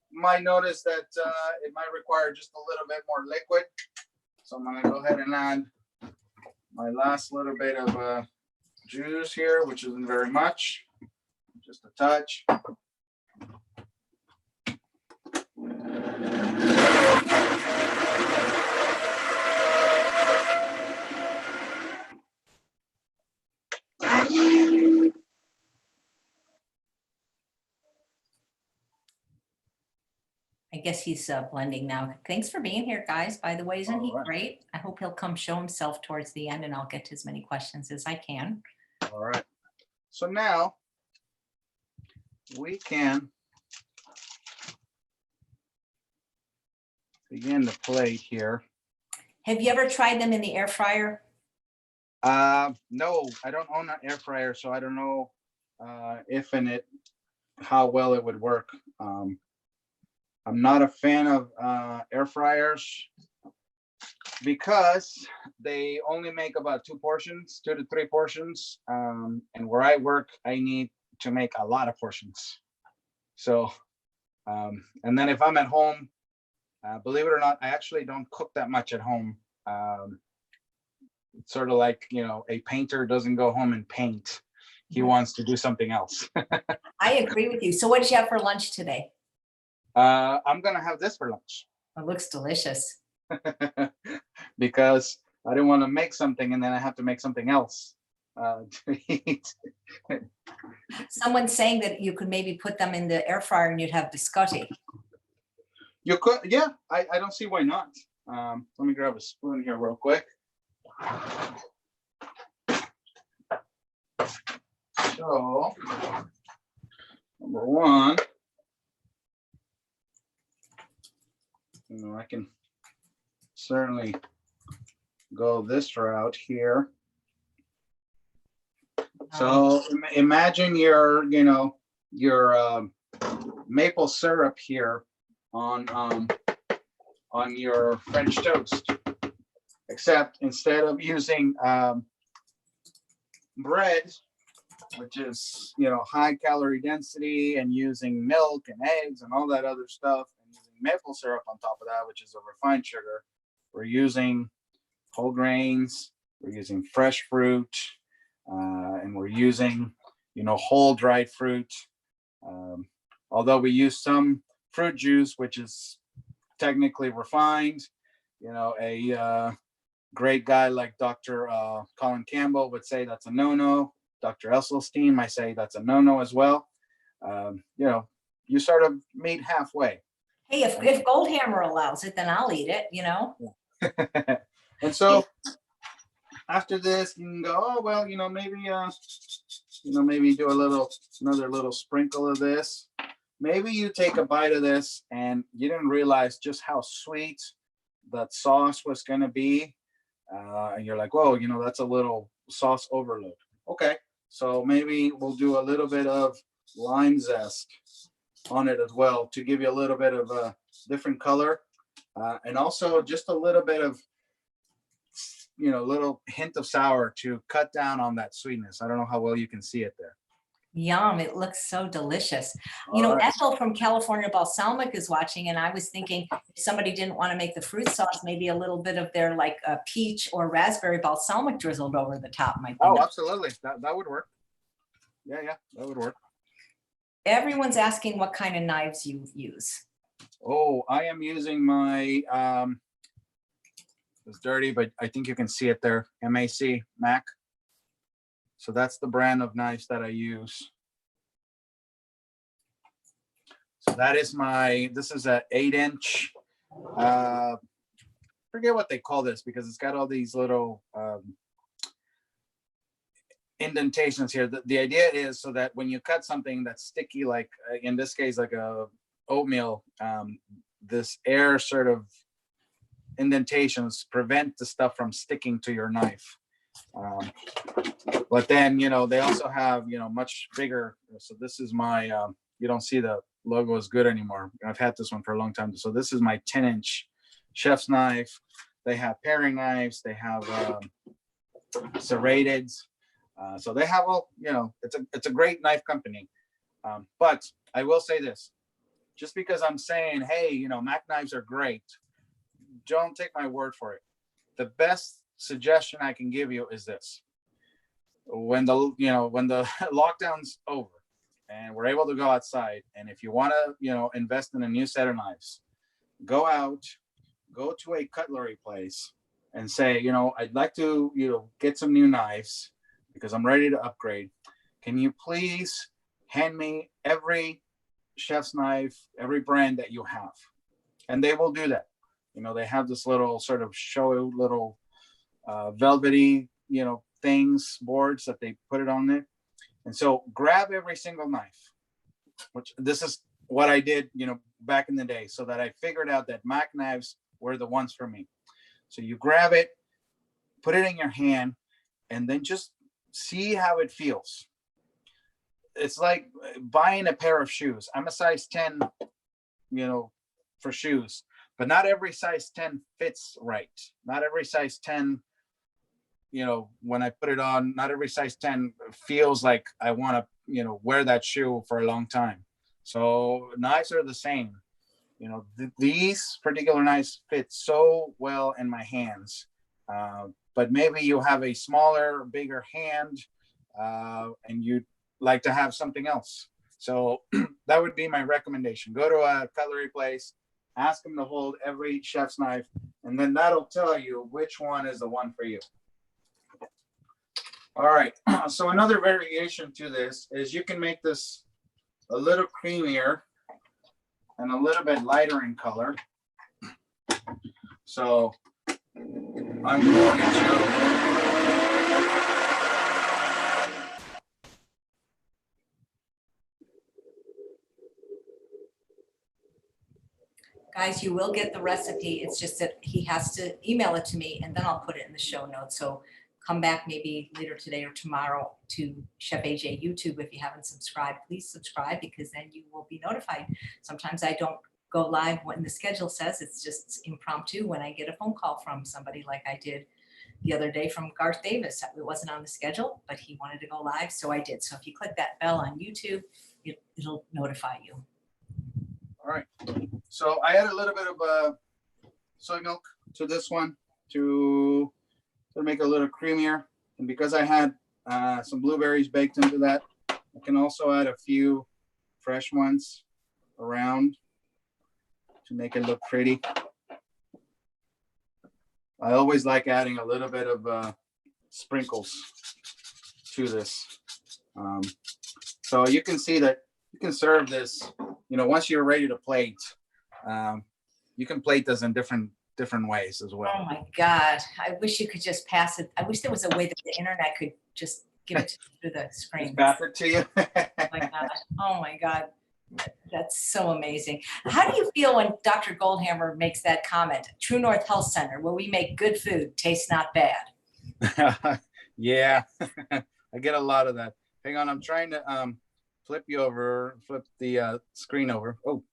you might notice that it might require just a little bit more liquid. So I'm gonna go ahead and add my last little bit of juice here, which isn't very much, just a touch. I guess he's blending now. Thanks for being here, guys. By the way, isn't he All right. great? I hope he'll come show himself towards the end, and I'll get to as many questions as I can. All right. So now we can begin the plate here. Have you ever tried them in the air fryer? No, I don't own an air fryer, so I don't know how well it would work. I'm not a fan of air fryers because they only make about 2 to 3 portions. And where I work, I need to make a lot of portions. So, and then if I'm at home, believe it or not, I actually don't cook that much at home. It's sort of like, a painter doesn't go home and paint. He wants to do something else. I agree with you. So what did you have for lunch today? I'm gonna have this for lunch. It looks delicious. Because I didn't want to make something and then I have to make something else to eat. Someone's saying that you could maybe put them in the air fryer and you'd have biscotti. You could, yeah, I don't see why not. Let me grab a spoon here real quick. So, number one, I can certainly go this route here. So imagine your maple syrup here on your French toast, except instead of using bread, which is high calorie density, and using milk and eggs and all that other stuff, and using maple syrup on top of that, which is a refined sugar, we're using whole grains, we're using fresh fruit, and we're using whole dried fruit. Although we use some fruit juice, which is technically refined, a great guy like Dr. Colin Campbell would say that's a no-no. Dr. Esselstyn might say that's a no-no as well. You sort of meet halfway. Hey, if Goldhammer allows it, then I'll eat it, And so after this, you can go, oh, well, maybe do another little sprinkle of this. Maybe you take a bite of this and you didn't realize just how sweet that sauce was going to be. And you're like, whoa, that's a little sauce overload. Okay. So maybe we'll do a little bit of lime zest on it as well to give you a little bit of a different color. And also just a little bit of, little hint of sour to cut down on that sweetness. I don't know how well you can see it there. Yum, it looks so delicious. All right. Ethel from California Balsamic is watching, and I was thinking if somebody didn't want to make the fruit sauce, maybe a little bit of their like a peach or raspberry balsamic drizzled over the top might be Oh, nice. absolutely. That would work. Yeah, that would work. Everyone's asking what kind of knives you use. Oh, I am using my, it's dirty, but I think you can see it there, Mac. So that's the brand of knives that I use. So that is this is a 8-inch, forget what they call this because it's got all these little, indentations here. The idea is so that when you cut something that's sticky, like in this case, like a oatmeal, this air sort of indentations prevent the stuff from sticking to your knife. But then, they also have, much bigger. So this is my, you don't see the logo is good anymore. I've had this one for a long time. So this is my 10-inch chef's knife. They have paring knives. They have serrated. So they have all, it's a great knife company. But I will say this, just because I'm saying, hey, Mac knives are great, don't take my word for it. The best suggestion I can give you is this. When the lockdown's over and we're able to go outside, and if you want to, invest in a new set of knives, go to a cutlery place and say, I'd like to, get some new knives because I'm ready to upgrade. Can you please hand me every chef's knife, every brand that you have? And they will do that. They have this little sort of show little velvety, boards that they put it on there. And so grab every single knife, which this is what I did, back in the day, so that I figured out that Mac knives were the ones for me. So you grab it, put it in your hand, and then just see how it feels. It's like buying a pair of shoes. I'm a size 10, for shoes, but not every size 10 fits right. Not every size 10, when I put it on, not every size 10 feels like I want to, wear that shoe for a long time. So knives are the same. These particular knives fit so well in my hands. But maybe you have a smaller, bigger hand, and you'd like to have something else. So that would be my recommendation. Go to a cutlery place, ask them to hold every chef's knife, and then that'll tell you which one is the one for you. All right, so another variation to this is you can make this a little creamier and a little bit lighter in color. So I'm going to Guys, you will get the recipe. It's just that he has to email it to me and then I'll put it in the show notes. So come back maybe later today or tomorrow to Chef AJ YouTube. If you haven't subscribed, please subscribe, because then you will be notified. Sometimes I don't go live when the schedule says. It's just impromptu when I get a phone call from somebody, like I did the other day from Garth Davis. It wasn't on the schedule, but he wanted to go live, so I did. So if you click that bell on YouTube, it'll notify you. All right. So I add a little bit of soy milk to this one to make it a little creamier. And because I had some blueberries baked into that, I can also add a few fresh ones around to make it look pretty. I always like adding a little bit of sprinkles to this. So you can see that you can serve this, once you're ready to plate, you can plate this in different ways as well. Oh my God. I wish you could just pass it. I wish there was a way that the internet could just give it to you through the screen. Just pass it to you. Oh my God. That's so amazing. How do you feel when Dr. Goldhammer makes that comment? True North Health Center, where we make good food, tastes not bad. Yeah, I get a lot of that. Hang on, I'm trying to flip the screen over. Oh,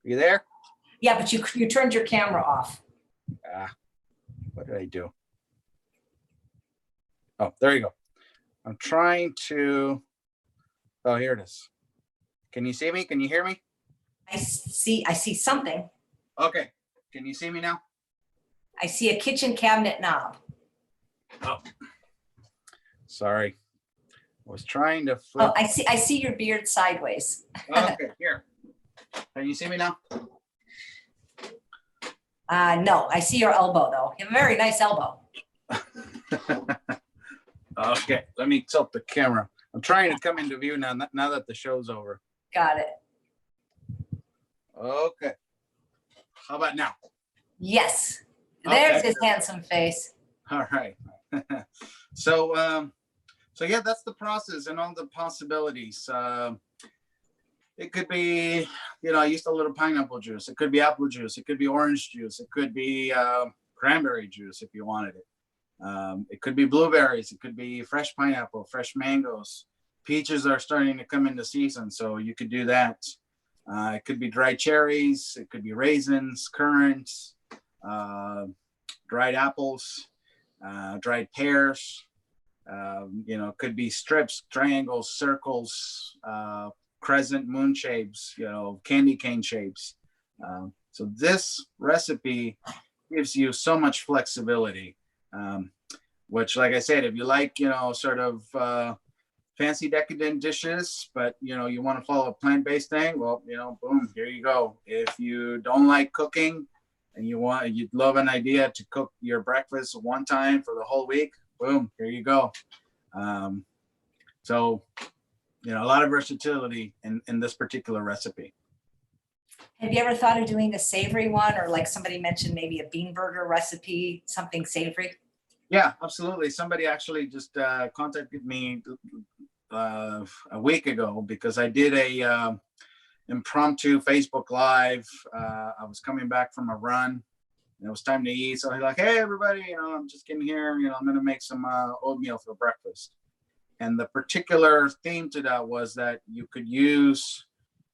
you there? Yeah, but you turned your camera off. What did I do? Oh, there you go. I'm trying to, oh, here it is. Can you see me? Can you hear me? I see something. Okay. Can you see me now? I see a kitchen cabinet knob. Oh, sorry. I was trying to flip. Oh, I see your beard sideways. Okay, here. Can you see me now? No, I see your elbow though. You have a very nice elbow. Okay, let me tilt the camera. I'm trying to come into view now that the show's over. Got it. Okay. How about now? Yes. There's Okay. his handsome face. All right. So So yeah, that's the process and all the possibilities. It could be, I used a little pineapple juice. It could be apple juice. It could be orange juice. It could be cranberry juice if you wanted it. It could be blueberries. It could be fresh pineapple, fresh mangoes. Peaches are starting to come into season, so you could do that. It could be dried cherries. It could be raisins, currants, dried apples, dried pears. It could be strips, triangles, circles, crescent moon shapes, candy cane shapes. So this recipe gives you so much flexibility, which, like I said, if you like, sort of fancy decadent dishes, but, you want to follow a plant-based thing, well, boom, here you go. If you don't like cooking and you'd love an idea to cook your breakfast one time for the whole week, boom, here you go. So, a lot of versatility in this particular recipe. Have you ever thought of doing a savory one, or like somebody mentioned, maybe a bean burger recipe, something savory? Yeah, absolutely. Somebody actually just contacted me a week ago because I did a impromptu Facebook Live. I was coming back from a run and it was time to eat. So I was like, hey, everybody, I'm just getting here. I'm going to make some oatmeal for breakfast. And the particular theme to that was that you could use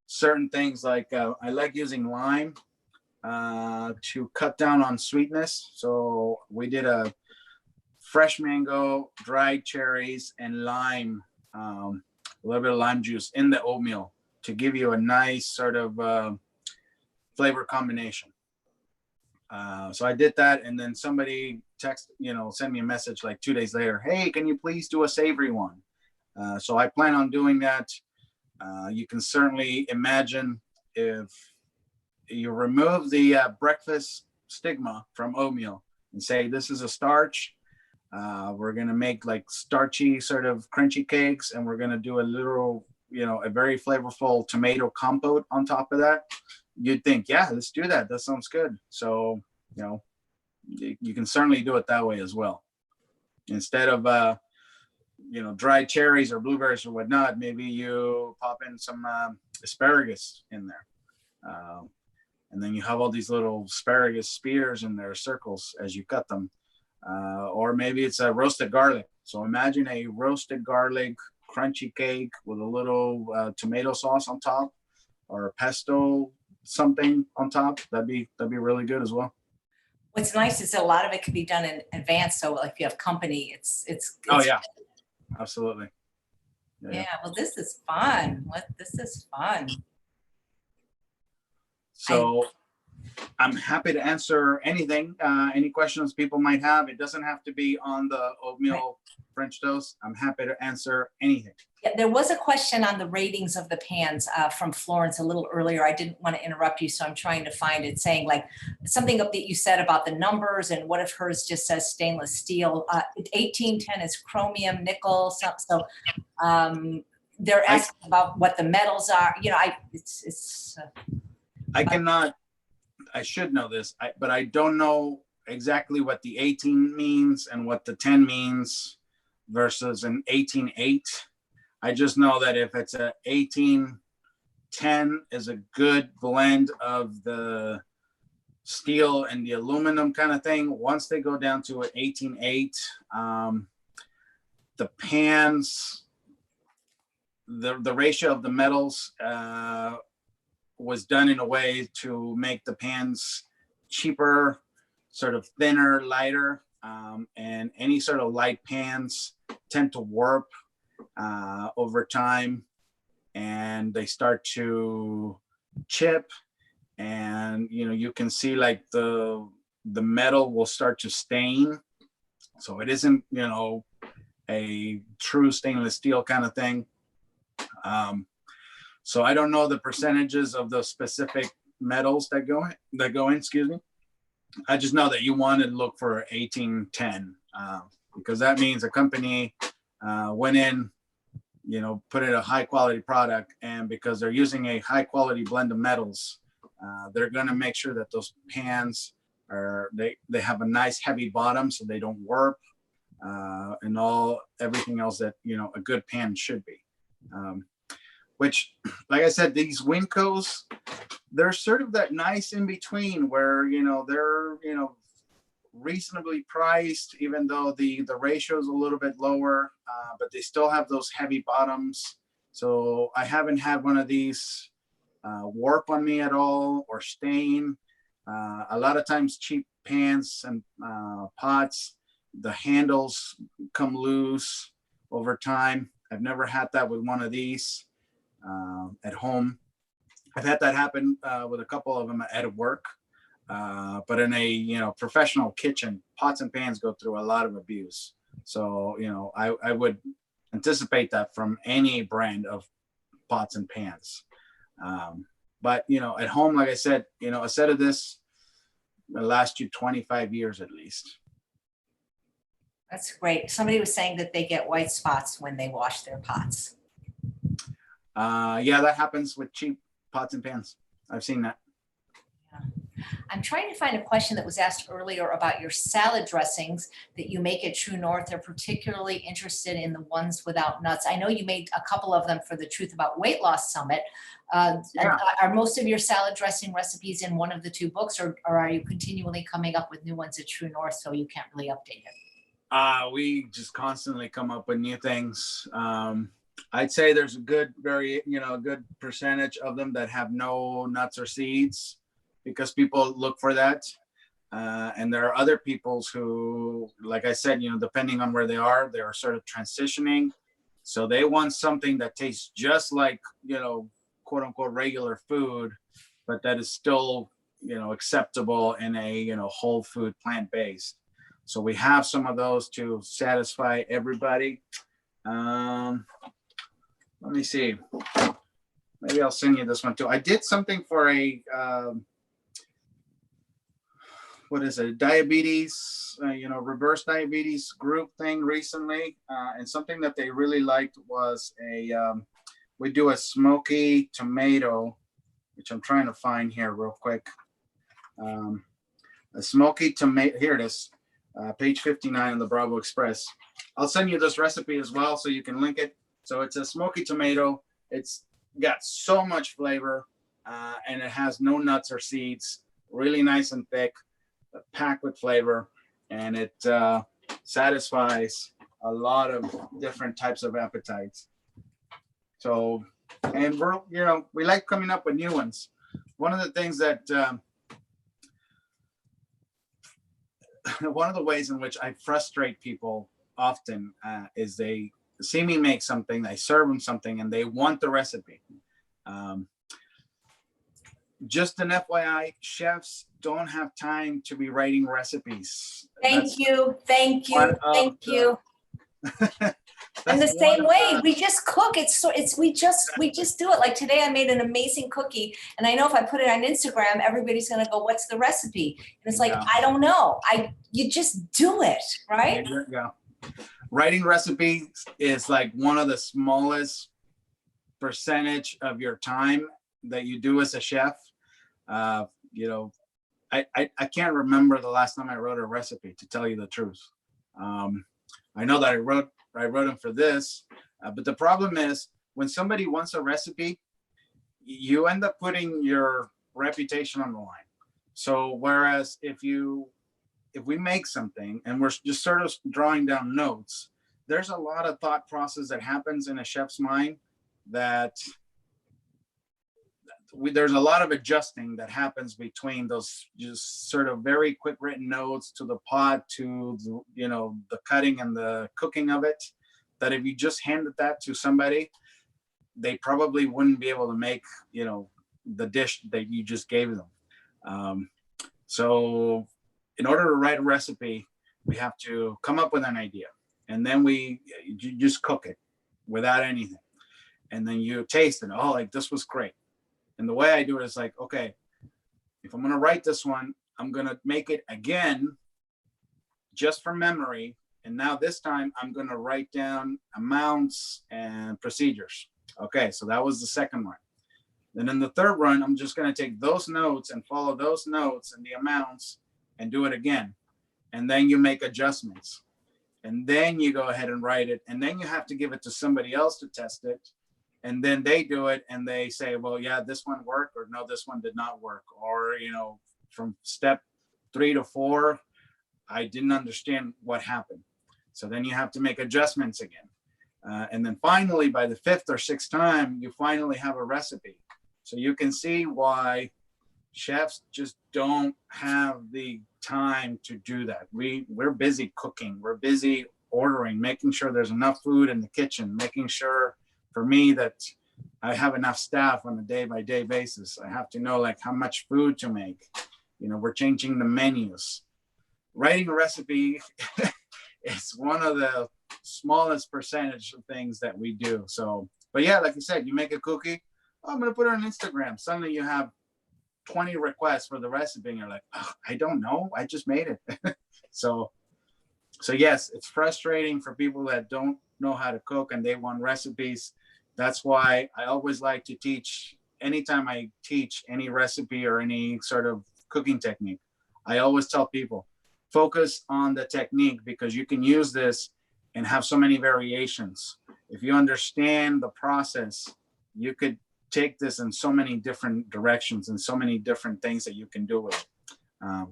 certain things like I like using lime to cut down on sweetness. So we did a fresh mango, dried cherries, and lime, a little bit of lime juice in the oatmeal to give you a nice sort of flavor combination. So I did that, and then somebody sent me a message like 2 days later, hey, can you please do a savory one? So I plan on doing that. You can certainly imagine if you remove the breakfast stigma from oatmeal and say, this is a starch. We're going to make like starchy sort of crunchy cakes, and we're going to do a little, a very flavorful tomato compote on top of that. You'd think, yeah, let's do that. That sounds good. So, you can certainly do it that way as well. Instead of, dried cherries or blueberries or whatnot, maybe you pop in some asparagus in there. And then you have all these little asparagus spears in there, circles, as you cut them. Or maybe it's a roasted garlic. So imagine a roasted garlic crunchy cake with a little tomato sauce on top, or pesto something on top. That'd be really good as well. What's nice is a lot of it can be done in advance. So if you have company, it's Oh yeah, absolutely. Yeah. Well, this is fun. This is fun. So I'm happy to answer anything, any questions people might have. It doesn't have to be on the oatmeal French toast. I'm happy to answer anything. Yeah, there was a question on the ratings of the pans from Florence a little earlier. I didn't want to interrupt you, so I'm trying to find it, saying like something that you said about the numbers, and what if hers just says stainless steel? 1810 is chromium, nickel. So they're asking about what the metals are. I should know this, but I don't know exactly what the 18 means and what the 10 means versus an 18.8. I just know that if it's a 1810 is a good blend of the steel and the aluminum kind of thing. Once they go down to an 18.8, the pans, the ratio of the metals was done in a way to make the pans cheaper, sort of thinner, lighter, and any sort of light pans tend to warp over time, and they start to chip, and you can see like the metal will start to stain. So it isn't a true stainless steel kind of thing. So I don't know the percentages of the specific metals that go in, excuse me. I just know that you want to look for 1810 because that means a company went in, put in a high quality product, and because they're using a high quality blend of metals, they're going to make sure that those pans they have a nice heavy bottom so they don't warp. and everything else that, you know, a good pan should be. Which, like I said, these Wincos, they're sort of that nice in between where, you know, they're, you know, reasonably priced, even though the ratio is a little bit lower, but they still have those heavy bottoms. So I haven't had one of these warp on me at all or stain. A lot of times cheap pans and pots, the handles come loose over time. I've never had that with one of these at home. I've had that happen with a couple of them at work, but in a, you know, professional kitchen, pots and pans go through a lot of abuse. So, you know, I would anticipate that from any brand of pots and pans. But, you know, at home, like I said, you know, a set of this will last you 25 years at least. That's great. Somebody was saying that they get white spots when they wash their pots. Yeah, that happens with cheap pots and pans. I've seen that. I'm trying to find a question that was asked earlier about your salad dressings that you make at True North. They're particularly interested in the ones without nuts. I know you made a couple of them for the Truth About Weight Loss Summit. Yeah. Are most of your salad dressing recipes in one of the two books, or are you continually coming up with new ones at True North so you can't really update it? We just constantly come up with new things. I'd say there's a good, a good percentage of them that have no nuts or seeds, because people look for that. And there are other peoples who, like I said, you know, depending on where they are sort of transitioning. So they want something that tastes just like, you know, quote unquote regular food, but that is still, you know, acceptable in a, you know, whole food, plant-based. So we have some of those to satisfy everybody. Let me see. Maybe I'll send you this one too. I did something for a, what is it, diabetes, reverse diabetes group thing recently. And something that they really liked was we do a smoky tomato, which I'm trying to find here real quick. A smoky tomato, here it is, page 59 in the Bravo Express. I'll send you this recipe as well so you can link it. So it's a smoky tomato. It's got so much flavor and it has no nuts or seeds, really nice and thick, packed with flavor, and it satisfies a lot of different types of appetites. So, and we're, you know, we like coming up with new ones. One of the things that, one of the ways in which I frustrate people often is they see me make something, I serve them something, and they want the recipe. Just an FYI, chefs don't have time to be writing recipes. Thank you. In the same way, we just cook. We just do it. Like today I made an amazing cookie, and I know if I put it on Instagram, everybody's gonna go, "What's the recipe?" And it's like, Yeah. I don't know. You just do it, right? Yeah. Writing recipes is like one of the smallest percentage of your time that you do as a chef. You know, I can't remember the last time I wrote a recipe, to tell you the truth. I know that I wrote them for this, but the problem is when somebody wants a recipe, you end up putting your reputation on the line. So whereas if we make something and we're just sort of drawing down notes, there's a lot of thought process that happens in a chef's mind that there's a lot of adjusting that happens between those just sort of very quick written notes to the pot to the, you know, the cutting and the cooking of it, that if you just handed that to somebody, they probably wouldn't be able to make, you know, the dish that you just gave them. So in order to write a recipe, we have to come up with an idea, and then you just cook it without anything, and then you taste it. Oh, like this was great. And the way I do it is like, okay, if I'm going to write this one, I'm going to make it again just from memory. And now this time I'm going to write down amounts and procedures. Okay, so that was the second one. Then in the third run, I'm just going to take those notes and follow those notes and the amounts and do it again. And then you make adjustments. and then you go ahead and write it, and then you have to give it to somebody else to test it, and then they do it and they say, well, yeah, this one worked, or no, this one did not work, or from step 3 to 4, I didn't understand what happened. So then you have to make adjustments again. And then finally, by the 5th or 6th time, you finally have a recipe. So you can see why chefs just don't have the time to do that. We're busy cooking. We're busy ordering, making sure there's enough food in the kitchen, making sure for me that I have enough staff on a day-by-day basis. I have to know like how much food to make. We're changing the menus. Writing a recipe is one of the smallest percentage of things that we do. So, but yeah, like you said, you make a cookie, oh, I'm going to put it on Instagram. Suddenly you have 20 requests for the recipe and you're like, oh, I don't know, I just made it. so yes, it's frustrating for people that don't know how to cook and they want recipes. That's why I always like to teach. Anytime I teach any recipe or any sort of cooking technique, I always tell people, focus on the technique, because you can use this and have so many variations. If you understand the process, you could take this in so many different directions and so many different things that you can do with it.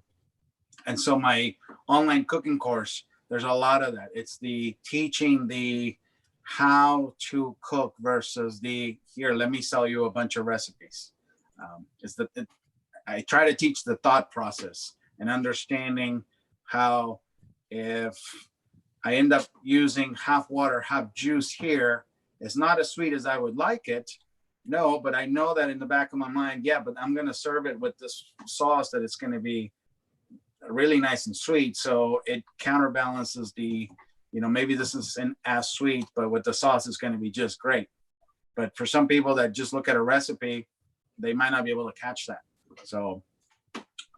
And so my online cooking course, there's a lot of that. It's the teaching the how to cook versus the here, let me sell you a bunch of recipes. I try to teach the thought process and understanding how, if I end up using half water, half juice here, it's not as sweet as I would like it. No, but I know that in the back of my mind, yeah, but I'm going to serve it with this sauce that it's going to be really nice and sweet. So it counterbalances the, maybe this isn't as sweet, but with the sauce, it's going to be just great. But for some people that just look at a recipe, they might not be able to catch that. So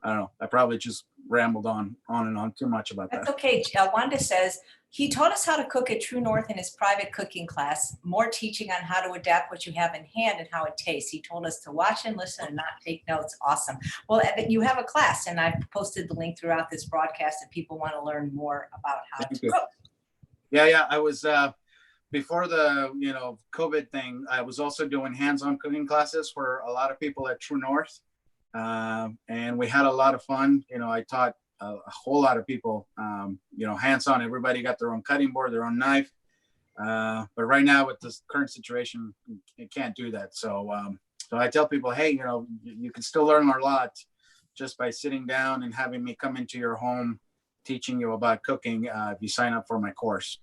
I don't know. I probably just rambled on and on too much about that. That's okay. Wanda says, he taught us how to cook at True North in his private cooking class, more teaching on how to adapt what you have in hand and how it tastes. He told us to watch and listen and not take notes. Awesome. Well, you have a class, and I've posted the link throughout this broadcast if people want to learn more about how to cook. Yeah. I was, before the, COVID thing, I was also doing hands-on cooking classes for a lot of people at True North. And we had a lot of fun. I taught a whole lot of people, hands-on. Everybody got their own cutting board, their own knife. But right now with this current situation, you can't do that. So I tell people, hey, you can still learn a lot just by sitting down and having me come into your home, teaching you about cooking, if you sign up for my course.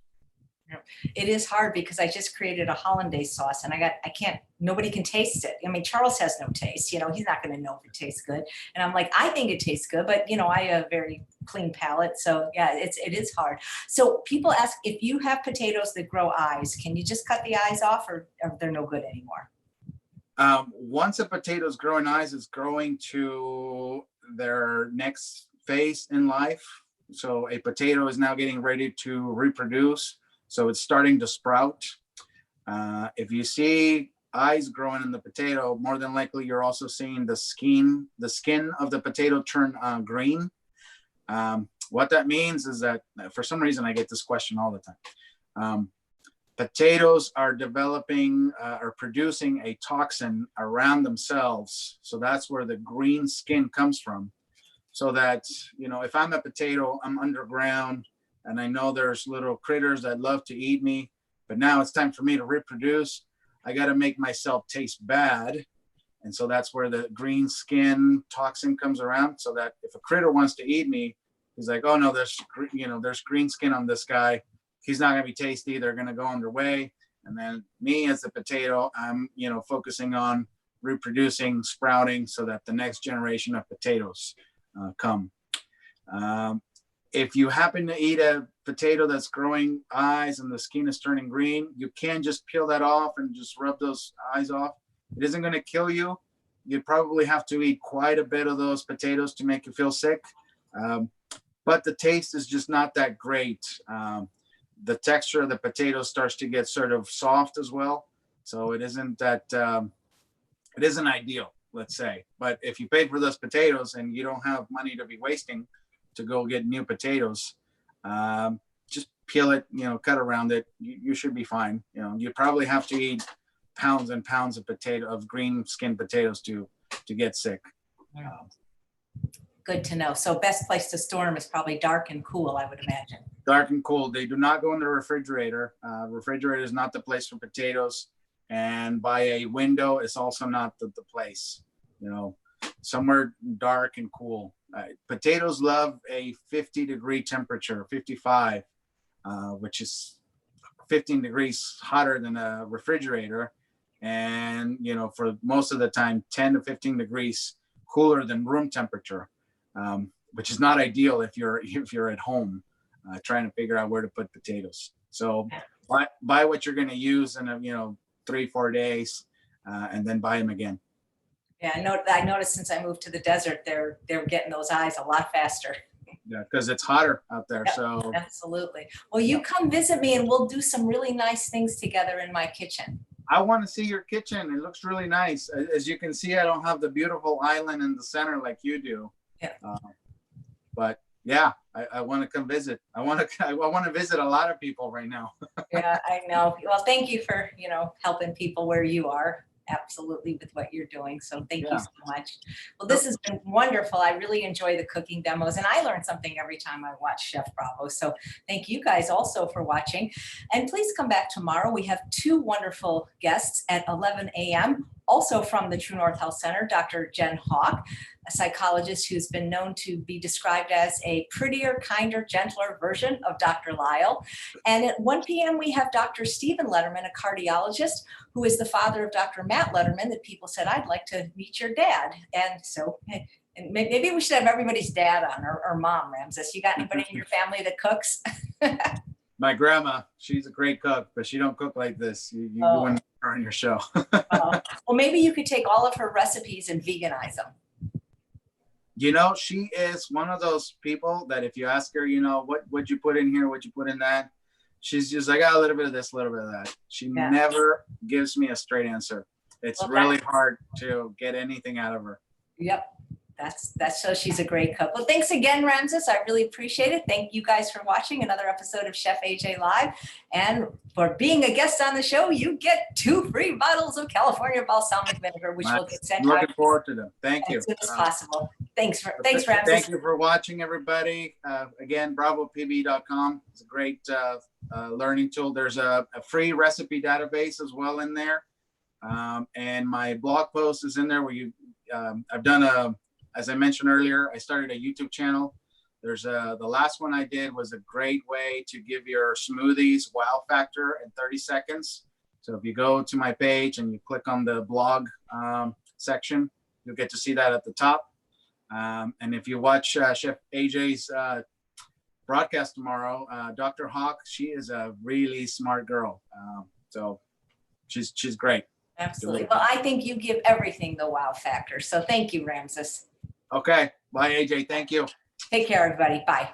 It is hard because I just created a hollandaise sauce and nobody can taste it. I mean, Charles has no taste, he's not going to know if it tastes good. And I'm like, I think it tastes good, but I have a very clean palate. So yeah, it is hard. So people ask, if you have potatoes that grow eyes, can you just cut the eyes off, or they're no good anymore? Once a potato's growing eyes, it's growing to their next phase in life. So a potato is now getting ready to reproduce. So it's starting to sprout. If you see eyes growing in the potato, more than likely you're also seeing the skin of the potato turn green. What that means is that, for some reason, I get this question all the time. Potatoes are developing or producing a toxin around themselves. So that's where the green skin comes from. So that, if I'm a potato, I'm underground, and I know there's little critters that love to eat me, but now it's time for me to reproduce. I got to make myself taste bad. And so that's where the green skin toxin comes around, so that if a critter wants to eat me, he's like, oh no, there's green skin on this guy. He's not going to be tasty. They're going to go underway. And then me as the potato, I'm, focusing on reproducing, sprouting, so that the next generation of potatoes come. If you happen to eat a potato that's growing eyes and the skin is turning green, you can just peel that off and just rub those eyes off. It isn't going to kill you. You'd probably have to eat quite a bit of those potatoes to make you feel sick. But the taste is just not that great. The texture of the potato starts to get sort of soft as well. So it isn't ideal, let's say. But if you paid for those potatoes and you don't have money to be wasting to go get new potatoes, just peel it, cut around it, you should be fine. You probably have to eat pounds and pounds of green skinned potatoes to get sick. Good to know. So best place to store them is probably dark and cool, I would imagine. Dark and cool. They do not go in the refrigerator. Refrigerator is not the place for potatoes, and by a window is also not the place. Somewhere dark and cool. Potatoes love a 50-degree temperature, 55, which is 15 degrees hotter than a refrigerator, and for most of the time 10 to 15 degrees cooler than room temperature, which is not ideal if you're at home trying to figure out where to put potatoes. So buy what you're going to use in 3-4 days, and then buy them again. Yeah, I noticed since I moved to the desert, they're getting those eyes a lot faster. Yeah, because it's hotter out there. Yep, so absolutely. Well, you come visit me and we'll do some really nice things together in my kitchen. I want to see your kitchen. It looks really nice. As you can see, I don't have the beautiful island in the center like you do. Yeah. But yeah, I want to come visit. I want to visit a lot of people right now. Yeah, I know. Well, thank you for, helping people where you are. Absolutely, with what you're doing. So thank you so much. Well, this has been wonderful. I really enjoy the cooking demos, and I learn something every time I watch Chef Bravo. So thank you guys also for watching. And please come back tomorrow. We have 2 wonderful guests at 11 a.m. Also from the True North Health Center, Dr. Jen Hawk, a psychologist who's been known to be described as a prettier, kinder, gentler version of Dr. Lyle. And at 1 p.m., we have Dr. Stephen Letterman, a cardiologist, who is the father of Dr. Matt Letterman, that people said, I'd like to meet your dad. And so and maybe we should have everybody's dad on, or mom, Ramses. You got anybody in your family that cooks? My grandma, she's a great cook, but she don't cook like this. You wouldn't put her on your show. Well, maybe you could take all of her recipes and veganize them. She is one of those people that if you ask her, what'd you put in here, what'd you put in that, she's just like, a little bit of this, a little bit of that. She never gives me a straight answer. It's really hard to get anything out of her. Yep. That's so she's a great cook. Well, thanks again, Ramses. I really appreciate it. Thank you guys for watching another episode of Chef AJ Live. And for being a guest on the show, you get 2 free bottles of California balsamic vinegar, which will get sent out. Looking forward to them. Thank you. As soon as possible. Thanks, Ramses. Thank you for watching, everybody. Again, bravopb.com. It's a great learning tool. There's a free recipe database as well in there. And my blog post is in there where I've done as I mentioned earlier, I started a YouTube channel. There's the last one I did was a great way to give your smoothies wow factor in 30 seconds. So if you go to my page and you click on the blog section, you'll get to see that at the top. And if you watch Chef AJ's broadcast tomorrow, Dr. Hawk, she is a really smart girl. So she's great. Absolutely. Well, I think you give everything the wow factor. So thank you, Ramses. Okay. Bye, AJ. Thank you. Take care, everybody. Bye.